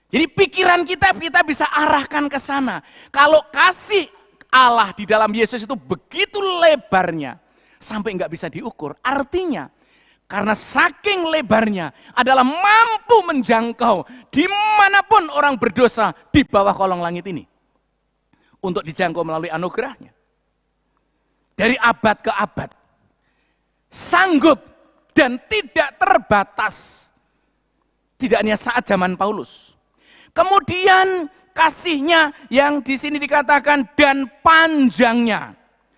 Jadi pikiran kita bisa arahkan ke sana. Kalau kasih Allah di dalam Yesus itu begitu lebarnya, sampai nggak bisa diukur. Artinya, karena saking lebarnya adalah mampu menjangkau dimanapun orang berdosa di bawah kolong langit ini. Untuk dijangkau melalui anugerahnya. Dari abad ke abad. Sanggup dan tidak terbatas. Tidak hanya saat zaman Paulus. Kemudian kasihnya yang di sini dikatakan dan panjangnya.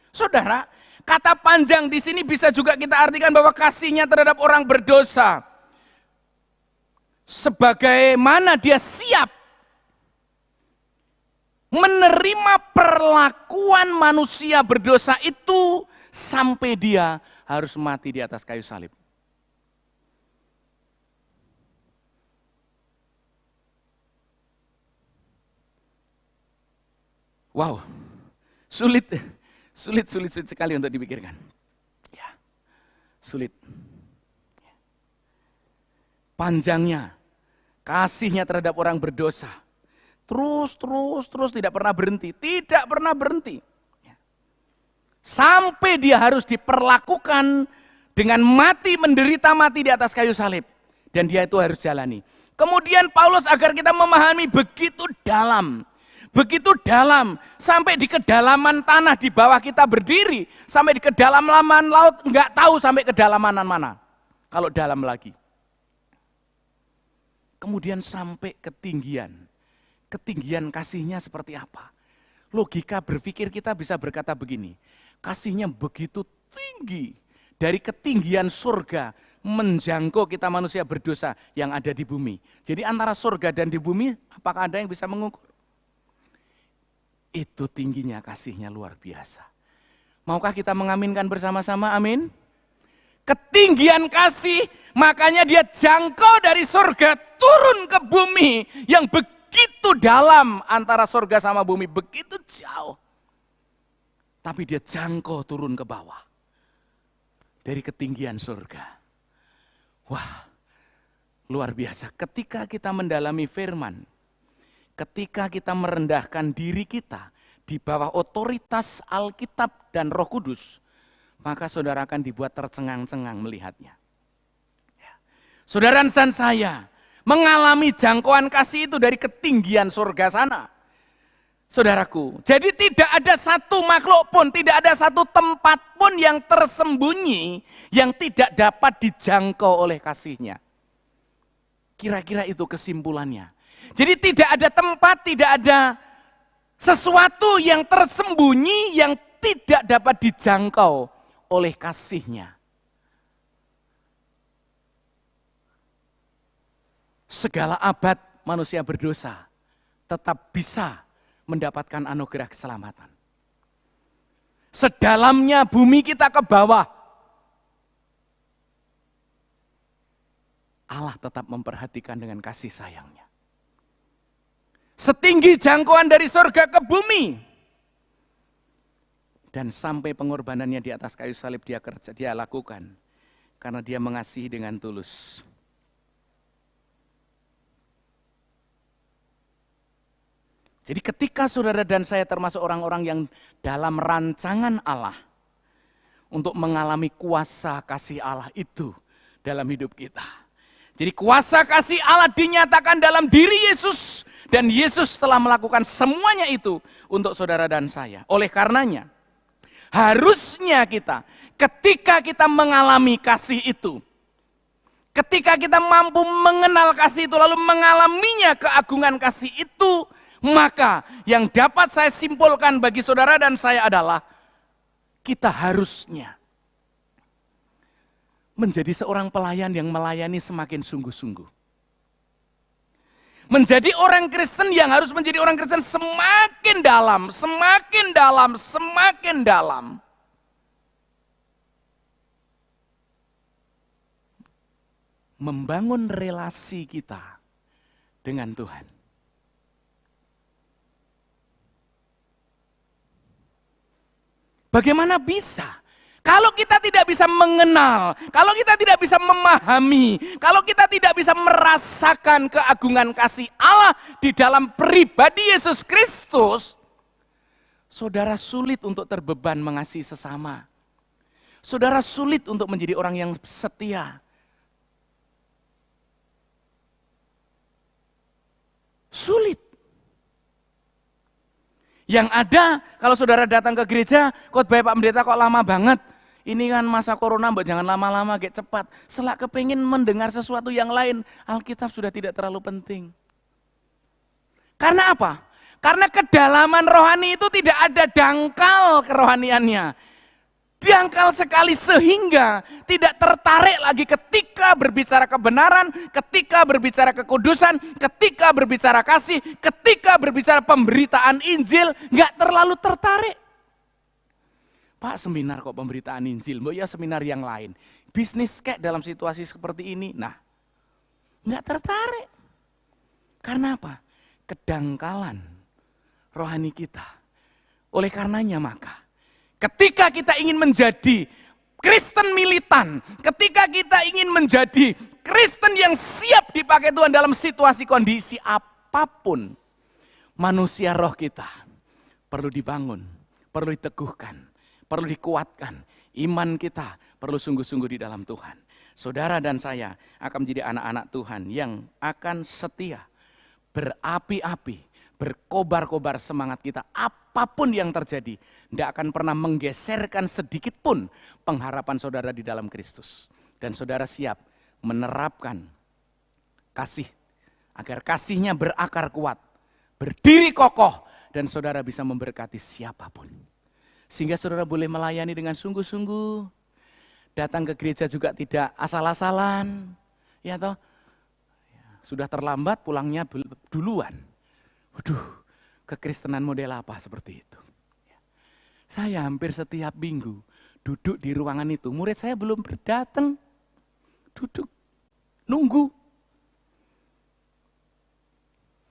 Saudara, kata panjang di sini bisa juga kita artikan bahwa kasihnya terhadap orang berdosa. Sebagaimana dia siap menerima perlakuan manusia berdosa itu sampai dia harus mati di atas kayu salib. Wow, sulit sekali untuk dipikirkan. Ya, sulit. Panjangnya, kasihnya terhadap orang berdosa, terus tidak pernah berhenti. Ya. Sampai dia harus diperlakukan dengan menderita mati di atas kayu salib, dan dia itu harus jalani. Kemudian Paulus agar kita memahami begitu dalam, sampai di kedalaman tanah di bawah kita berdiri, sampai di kedalaman laut, nggak tahu sampai kedalaman mana, kalau dalam lagi. Kemudian sampai ketinggian kasihnya seperti apa? Logika berpikir kita bisa berkata begini, kasihnya begitu tinggi, dari ketinggian surga, menjangkau kita manusia berdosa yang ada di bumi. Jadi antara surga dan di bumi, apakah ada yang bisa mengukur? Itu tingginya kasihnya luar biasa. Maukah kita mengaminkan bersama-sama? Amin. Ketinggian kasih, makanya dia jangkau dari surga turun ke bumi yang begitu dalam, antara surga sama bumi begitu jauh. Tapi dia jangkau turun ke bawah dari ketinggian surga. Wah, luar biasa. Ketika kita mendalami firman, ketika kita merendahkan diri kita di bawah otoritas Alkitab dan Roh Kudus, maka saudara akan dibuat tercengang-cengang melihatnya. Ya. Saudara dan saya mengalami jangkauan kasih itu dari ketinggian surga sana. Saudaraku, jadi tidak ada satu makhluk pun, tidak ada satu tempat pun yang tersembunyi yang tidak dapat dijangkau oleh kasih-Nya. Kira-kira itu kesimpulannya. Jadi tidak ada tempat, tidak ada sesuatu yang tersembunyi yang tidak dapat dijangkau oleh kasih-Nya. Segala abad manusia berdosa tetap bisa mendapatkan anugerah keselamatan. Sedalamnya bumi kita ke bawah, Allah tetap memperhatikan dengan kasih sayangnya. Setinggi jangkauan dari surga ke bumi, dan sampai pengorbanannya di atas kayu salib dia lakukan, karena dia mengasihi dengan tulus. Jadi ketika saudara dan saya termasuk orang-orang yang dalam rancangan Allah untuk mengalami kuasa kasih Allah itu dalam hidup kita. Jadi kuasa kasih Allah dinyatakan dalam diri Yesus, dan Yesus telah melakukan semuanya itu untuk saudara dan saya. Oleh karenanya, harusnya kita ketika kita mengalami kasih itu, ketika kita mampu mengenal kasih itu lalu mengalaminya, keagungan kasih itu, maka yang dapat saya simpulkan bagi saudara dan saya adalah kita harusnya menjadi seorang pelayan yang melayani semakin sungguh-sungguh. Menjadi orang Kristen yang harus menjadi orang Kristen semakin dalam, semakin dalam, semakin dalam. Membangun relasi kita dengan Tuhan. Bagaimana bisa? Kalau kita tidak bisa mengenal, kalau kita tidak bisa memahami, kalau kita tidak bisa merasakan keagungan kasih Allah di dalam pribadi Yesus Kristus, saudara sulit untuk terbeban mengasihi sesama. Saudara sulit untuk menjadi orang yang setia. Sulit. Yang ada, kalau saudara datang ke gereja, khotbah Pak Pendeta kok lama banget. Ini kan masa corona, mbak jangan lama-lama, kayak cepat. Selak kepingin mendengar sesuatu yang lain, Alkitab sudah tidak terlalu penting. Karena apa? Karena kedalaman rohani itu tidak ada dangkal kerohaniannya. Dangkal sekali sehingga tidak tertarik lagi ketika berbicara kebenaran, ketika berbicara kekudusan, ketika berbicara kasih, ketika berbicara pemberitaan Injil, nggak terlalu tertarik. Pak, seminar kok pemberitaan Injil, mbak ya seminar yang lain. Bisnis kayak dalam situasi seperti ini, nah nggak tertarik. Karena apa? Kedangkalan rohani kita. Oleh karenanya maka, ketika kita ingin menjadi Kristen militan, ketika kita ingin menjadi Kristen yang siap dipakai Tuhan dalam situasi kondisi apapun, manusia roh kita perlu dibangun, perlu diteguhkan, perlu dikuatkan. Iman kita perlu sungguh-sungguh di dalam Tuhan. Saudara dan saya akan menjadi anak-anak Tuhan yang akan setia, berapi-api, berkobar-kobar semangat kita. Apapun yang terjadi, tidak akan pernah menggeserkan sedikit pun pengharapan saudara di dalam Kristus. Dan saudara siap menerapkan kasih, agar kasihnya berakar kuat, berdiri kokoh, dan saudara bisa memberkati siapapun. Sehingga saudara boleh melayani dengan sungguh-sungguh, datang ke gereja juga tidak asal-asalan, ya toh. Sudah terlambat pulangnya duluan. Waduh, kekristenan model apa seperti itu? Saya hampir setiap minggu duduk di ruangan itu. Murid saya belum datang. Duduk, nunggu.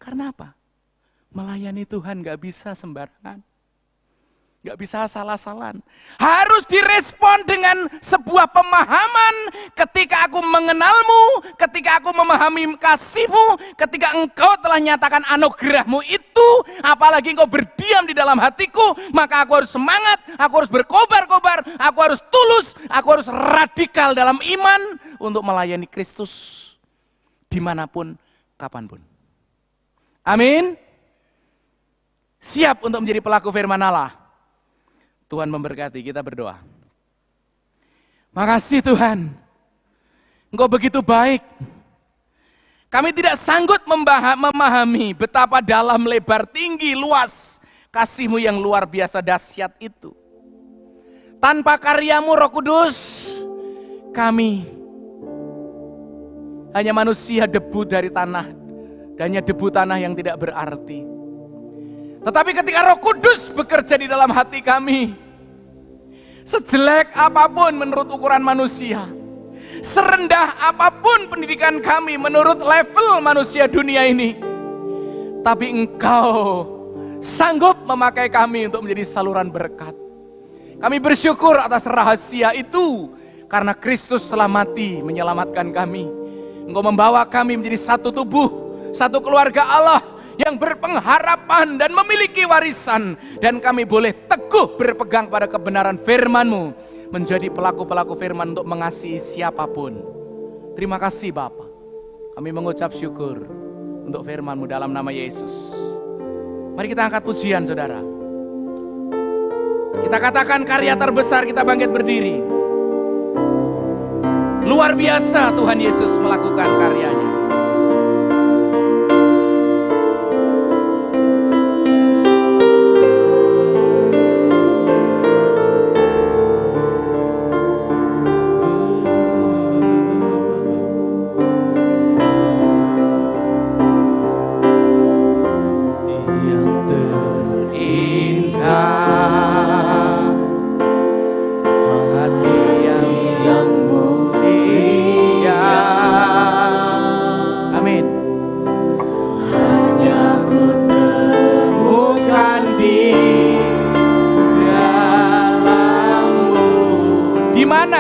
Karena apa? Melayani Tuhan gak bisa sembarangan. Gak bisa asal-asalan. Harus direspon dengan sebuah pemahaman ketika aku mengenalmu, ketika aku memahami kasihmu, ketika engkau telah nyatakan anugerahmu itu, apalagi engkau berdiam di dalam hatiku, maka aku harus semangat, aku harus berkobar-kobar, aku harus tulus, aku harus radikal dalam iman untuk melayani Kristus dimanapun, kapanpun. Amin. Siap untuk menjadi pelaku firman Allah. Tuhan memberkati, kita berdoa. Makasih Tuhan, Engkau begitu baik. Kami tidak sanggup memahami betapa dalam, lebar, tinggi, luas kasih-Mu yang luar biasa dahsyat itu. Tanpa karya-Mu Roh Kudus, kami hanya manusia debu dari tanah, dan hanya debu tanah yang tidak berarti. Tetapi ketika Roh Kudus bekerja di dalam hati kami, sejelek apapun menurut ukuran manusia, serendah apapun pendidikan kami menurut level manusia dunia ini, tapi Engkau sanggup memakai kami untuk menjadi saluran berkat. Kami bersyukur atas rahasia itu, karena Kristus telah mati menyelamatkan kami. Engkau membawa kami menjadi satu tubuh, satu keluarga Allah yang berpengharapan dan memiliki warisan, dan kami boleh teguh berpegang pada kebenaran firman-Mu, menjadi pelaku-pelaku firman untuk mengasihi siapapun. Terima kasih Bapa. Kami mengucap syukur untuk firman-Mu dalam nama Yesus. Mari kita angkat pujian saudara. Kita katakan karya terbesar, kita bangkit berdiri. Luar biasa Tuhan Yesus melakukan karyanya.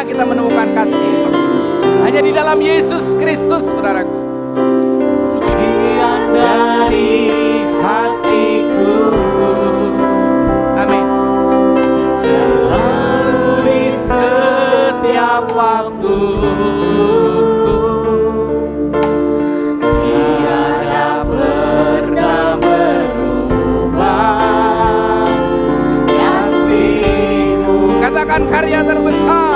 Kita menemukan kasih hanya di dalam Yesus Kristus, saudaraku. Pujian dari hatiku, amin, selalu di setiap waktu. Tiada pernah berubah kasih-Mu. Katakan karya terbesar.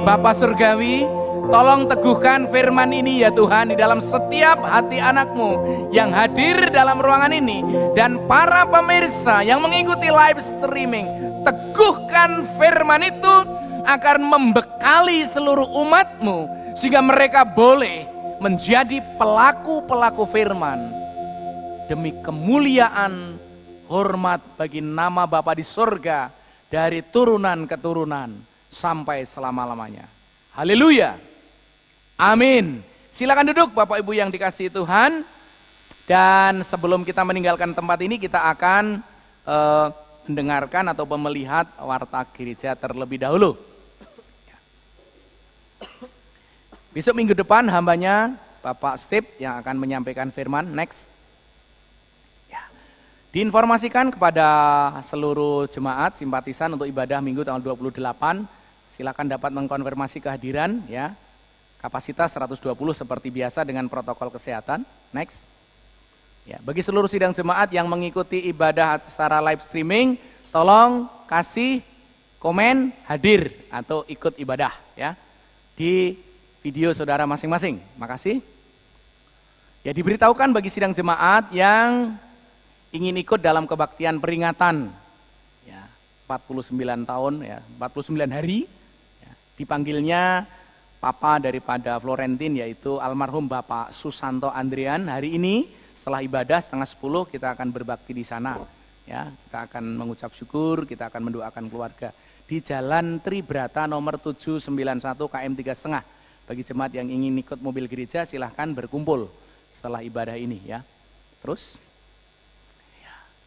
Bapa Surgawi, tolong teguhkan firman ini ya Tuhan di dalam setiap hati anak-Mu yang hadir dalam ruangan ini dan para pemirsa yang mengikuti live streaming. Teguhkan firman itu akan membekali seluruh umat-Mu sehingga mereka boleh menjadi pelaku-pelaku firman demi kemuliaan hormat bagi nama Bapa di surga dari turunan ke turunan sampai selama-lamanya. Haleluya. Amin. Silakan duduk Bapak Ibu yang dikasihi Tuhan. Dan sebelum kita meninggalkan tempat ini, kita akan mendengarkan atau melihat warta gereja terlebih dahulu. Besok minggu depan hambanya Bapak Steve yang akan menyampaikan firman. Next. Diinformasikan kepada seluruh jemaat simpatisan untuk ibadah minggu tanggal 28, silakan dapat mengkonfirmasi kehadiran ya. Kapasitas 120 seperti biasa dengan protokol kesehatan. Next. Ya, bagi seluruh sidang jemaat yang mengikuti ibadah secara live streaming, tolong kasih komen hadir atau ikut ibadah ya di video saudara masing-masing. Makasih. Ya, diberitahukan bagi sidang jemaat yang ingin ikut dalam kebaktian peringatan ya, 49 tahun ya, 49 hari ya, dipanggilnya papa daripada Florentin yaitu almarhum Bapak Susanto Andrian. Hari ini setelah ibadah setengah 10 kita akan berbakti di sana ya, kita akan mengucap syukur, kita akan mendoakan keluarga di Jalan Tribrata nomor 791 KM 3,5. Bagi jemaat yang ingin ikut mobil gereja silahkan berkumpul setelah ibadah ini ya. Terus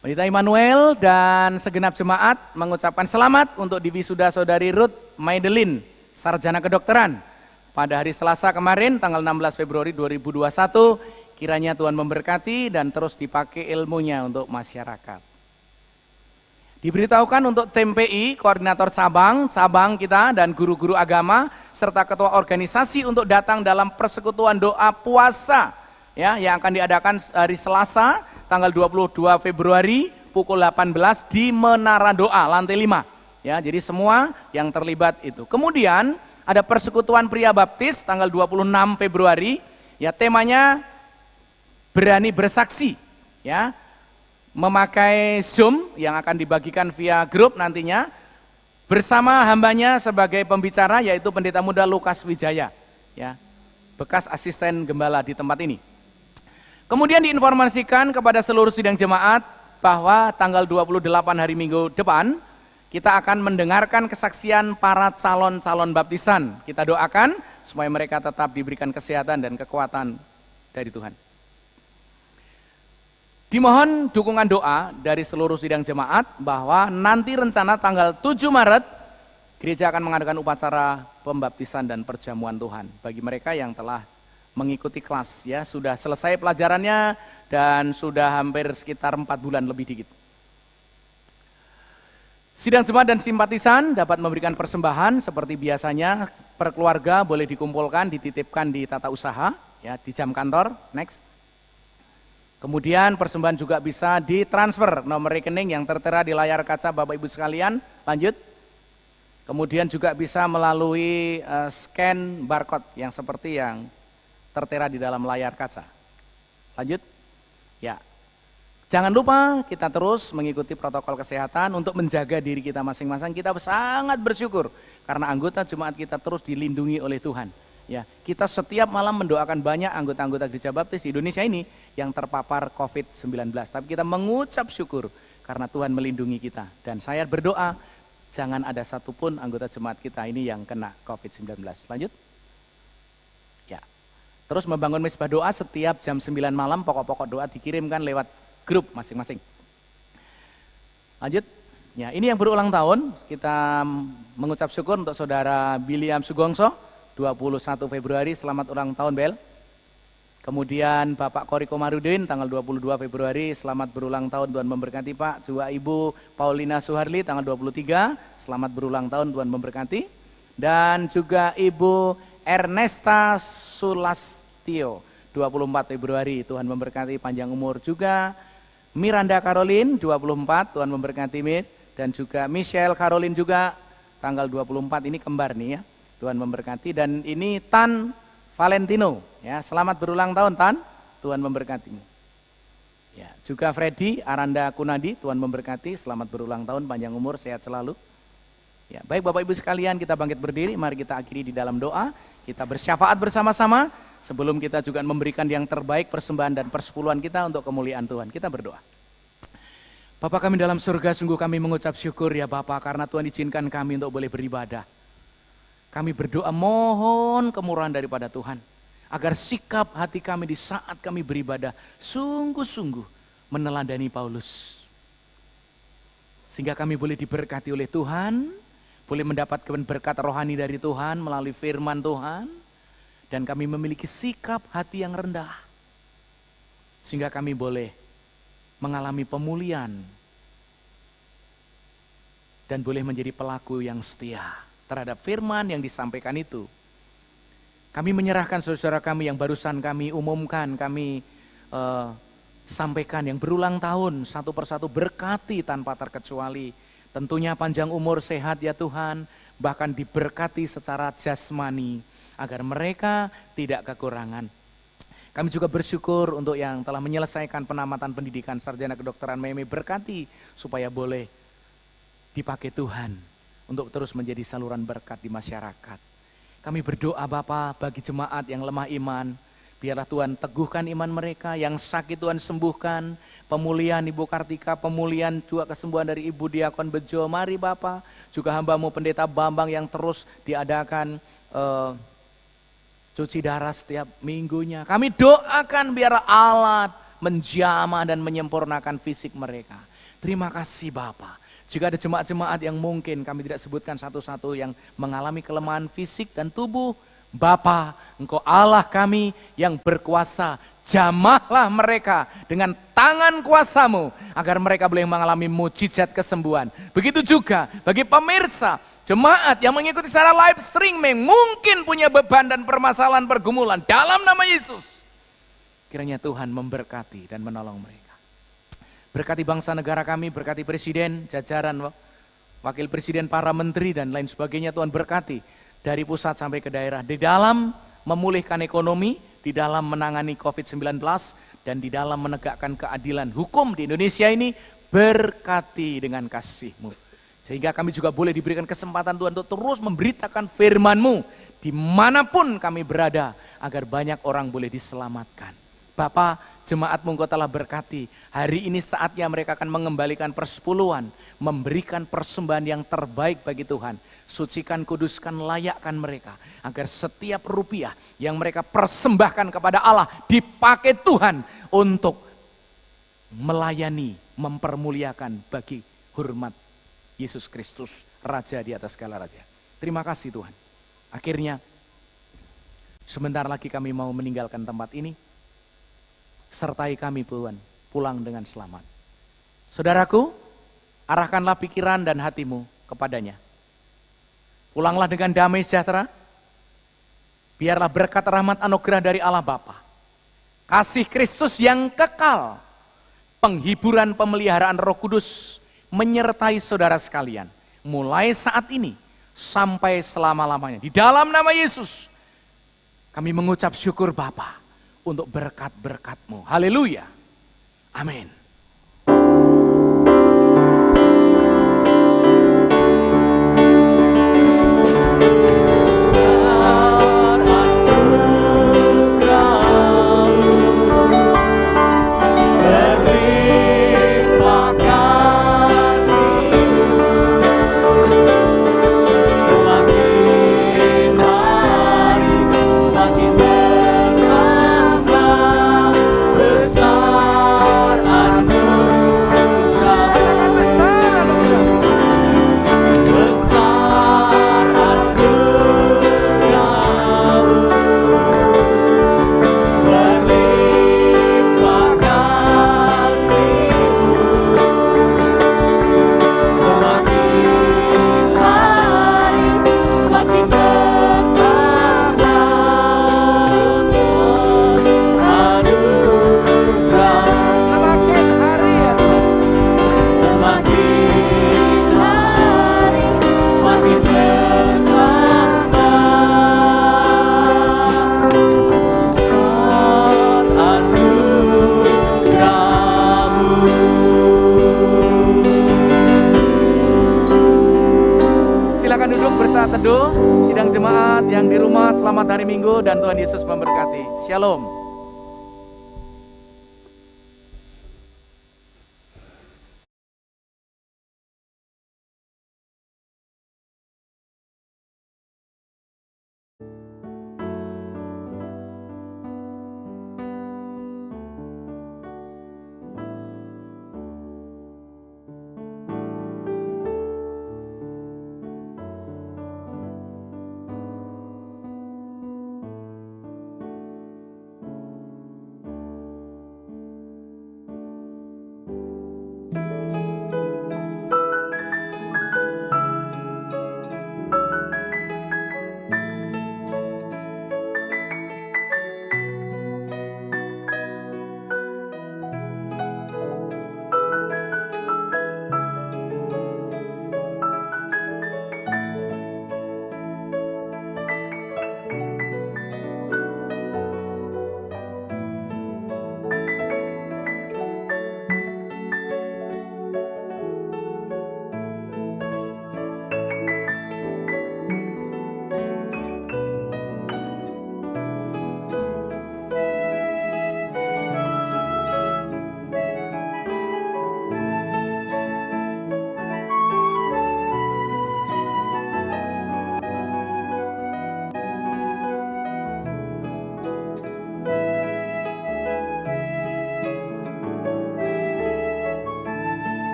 Pendeta Immanuel dan segenap jemaat mengucapkan selamat untuk diwisuda saudari Ruth Maidelin, sarjana kedokteran. Pada hari Selasa kemarin, tanggal 16 Februari 2021, kiranya Tuhan memberkati dan terus dipakai ilmunya untuk masyarakat. Diberitahukan untuk tim PI, koordinator cabang kita dan guru-guru agama, serta ketua organisasi untuk datang dalam persekutuan doa puasa ya, yang akan diadakan hari Selasa, tanggal 22 Februari pukul 18 di Menara Doa lantai 5 ya, jadi semua yang terlibat itu. Kemudian ada persekutuan pria baptis tanggal 26 Februari ya, temanya berani bersaksi ya, memakai Zoom yang akan dibagikan via grup nantinya bersama hambanya sebagai pembicara yaitu Pendeta Muda Lukas Wijaya ya, bekas asisten gembala di tempat ini. Kemudian diinformasikan kepada seluruh sidang jemaat bahwa tanggal 28 hari Minggu depan kita akan mendengarkan kesaksian para calon-calon baptisan. Kita doakan supaya mereka tetap diberikan kesehatan dan kekuatan dari Tuhan. Dimohon dukungan doa dari seluruh sidang jemaat bahwa nanti rencana tanggal 7 Maret gereja akan mengadakan upacara pembaptisan dan perjamuan Tuhan bagi mereka yang telah mengikuti kelas ya, sudah selesai pelajarannya dan sudah hampir sekitar 4 bulan lebih dikit. Sidang jemaat dan simpatisan dapat memberikan persembahan seperti biasanya, per keluarga boleh dikumpulkan, dititipkan di tata usaha ya, di jam kantor. Next. Kemudian persembahan juga bisa ditransfer nomor rekening yang tertera di layar kaca Bapak Ibu sekalian. Lanjut. Kemudian juga bisa melalui scan barcode yang seperti yang tertera di dalam layar kaca. Lanjut. Ya. Jangan lupa kita terus mengikuti protokol kesehatan untuk menjaga diri kita masing-masing. Kita sangat bersyukur karena anggota jemaat kita terus dilindungi oleh Tuhan. Ya, kita setiap malam mendoakan banyak anggota-anggota Gereja Baptis di Indonesia ini yang terpapar COVID-19. Tapi kita mengucap syukur karena Tuhan melindungi kita. Dan saya berdoa jangan ada satupun anggota jemaat kita ini yang kena COVID-19. Lanjut. Terus membangun misbah doa setiap jam 9 malam, pokok-pokok doa dikirimkan lewat grup masing-masing. Lanjut, ya ini yang berulang tahun, kita mengucap syukur untuk saudara Biliam Sugongso, 21 Februari, selamat ulang tahun Bel. Kemudian Bapak Kori Komarudin, tanggal 22 Februari, selamat berulang tahun, Tuhan memberkati Pak. Juga Ibu Paulina Suharli, tanggal 23, selamat berulang tahun, Tuhan memberkati. Dan juga Ibu Ernesta Sulastio, 24 Februari, Tuhan memberkati, panjang umur juga. Miranda Caroline, 24, Tuhan memberkati Mit. Dan juga Michelle Caroline juga, tanggal 24, ini kembar nih ya. Tuhan memberkati. Dan ini Tan Valentino, ya, selamat berulang tahun Tan, Tuhan memberkatimu. Ya, juga Freddy Aranda Kunadi, Tuhan memberkati, selamat berulang tahun, panjang umur, sehat selalu. Ya, baik Bapak Ibu sekalian, kita bangkit berdiri, mari kita akhiri di dalam doa, kita bersyafaat bersama-sama, sebelum kita juga memberikan yang terbaik persembahan dan persepuluhan kita untuk kemuliaan Tuhan. Kita berdoa. Bapa kami dalam surga, sungguh kami mengucap syukur ya Bapa, karena Tuhan izinkan kami untuk boleh beribadah. Kami berdoa mohon kemurahan daripada Tuhan, agar sikap hati kami di saat kami beribadah sungguh-sungguh meneladani Paulus. Sehingga kami boleh diberkati oleh Tuhan, boleh mendapatkan berkat rohani dari Tuhan melalui firman Tuhan, dan kami memiliki sikap hati yang rendah. Sehingga kami boleh mengalami pemulihan dan boleh menjadi pelaku yang setia terhadap firman yang disampaikan itu. Kami menyerahkan saudara-saudara kami yang barusan kami umumkan, kami sampaikan yang berulang tahun, satu persatu berkati tanpa terkecuali. Tentunya panjang umur, sehat ya Tuhan, bahkan diberkati secara jasmani, agar mereka tidak kekurangan. Kami juga bersyukur untuk yang telah menyelesaikan penamatan pendidikan sarjana kedokteran, Meme berkati supaya boleh dipakai Tuhan untuk terus menjadi saluran berkat di masyarakat. Kami berdoa Bapa bagi jemaat yang lemah iman, biarlah Tuhan teguhkan iman mereka, yang sakit Tuhan sembuhkan, pemulihan Ibu Kartika, pemulihan juga kesembuhan dari Ibu Diakon Bejo. Mari Bapa, juga hamba-Mu Pendeta Bambang yang terus diadakan cuci darah setiap minggunya. Kami doakan biar alat menjamah dan menyempurnakan fisik mereka. Terima kasih Bapa. Jika ada jemaat-jemaat yang mungkin kami tidak sebutkan satu-satu yang mengalami kelemahan fisik dan tubuh, Bapa, Engkau Allah kami yang berkuasa, jamahlah mereka dengan tangan kuasa-Mu agar mereka boleh mengalami mujizat kesembuhan. Begitu juga bagi pemirsa, jemaat yang mengikuti secara live streaming mungkin punya beban dan permasalahan pergumulan, dalam nama Yesus, kiranya Tuhan memberkati dan menolong mereka. Berkati bangsa negara kami, berkati presiden, jajaran wakil presiden, para menteri dan lain sebagainya. Tuhan berkati dari pusat sampai ke daerah, di dalam memulihkan ekonomi, di dalam menangani COVID-19, dan di dalam menegakkan keadilan hukum di Indonesia ini. Berkati dengan kasih-Mu, sehingga kami juga boleh diberikan kesempatan Tuhan untuk terus memberitakan firman-Mu dimanapun kami berada, agar banyak orang boleh diselamatkan. Bapa, jemaat-Mu Engkau telah berkati. Hari ini saatnya mereka akan mengembalikan persepuluhan, memberikan persembahan yang terbaik bagi Tuhan. Sucikan, kuduskan, layakkan mereka, agar setiap rupiah yang mereka persembahkan kepada Allah dipakai Tuhan untuk melayani, mempermuliakan bagi hormat Yesus Kristus, Raja di atas segala raja. Terima kasih Tuhan. Akhirnya, sebentar lagi kami mau meninggalkan tempat ini. Sertai kami Tuhan, pulang dengan selamat. Saudaraku, arahkanlah pikiran dan hatimu kepadanya. Pulanglah dengan damai sejahtera. Biarlah berkat rahmat anugerah dari Allah Bapa, kasih Kristus yang kekal, penghiburan pemeliharaan Roh Kudus menyertai saudara sekalian, mulai saat ini sampai selama-lamanya. Di dalam nama Yesus, kami mengucap syukur Bapa untuk berkat-berkat-Mu. Haleluya. Amin. Besar yang di rumah, selamat hari Minggu dan Tuhan Yesus memberkati. Shalom.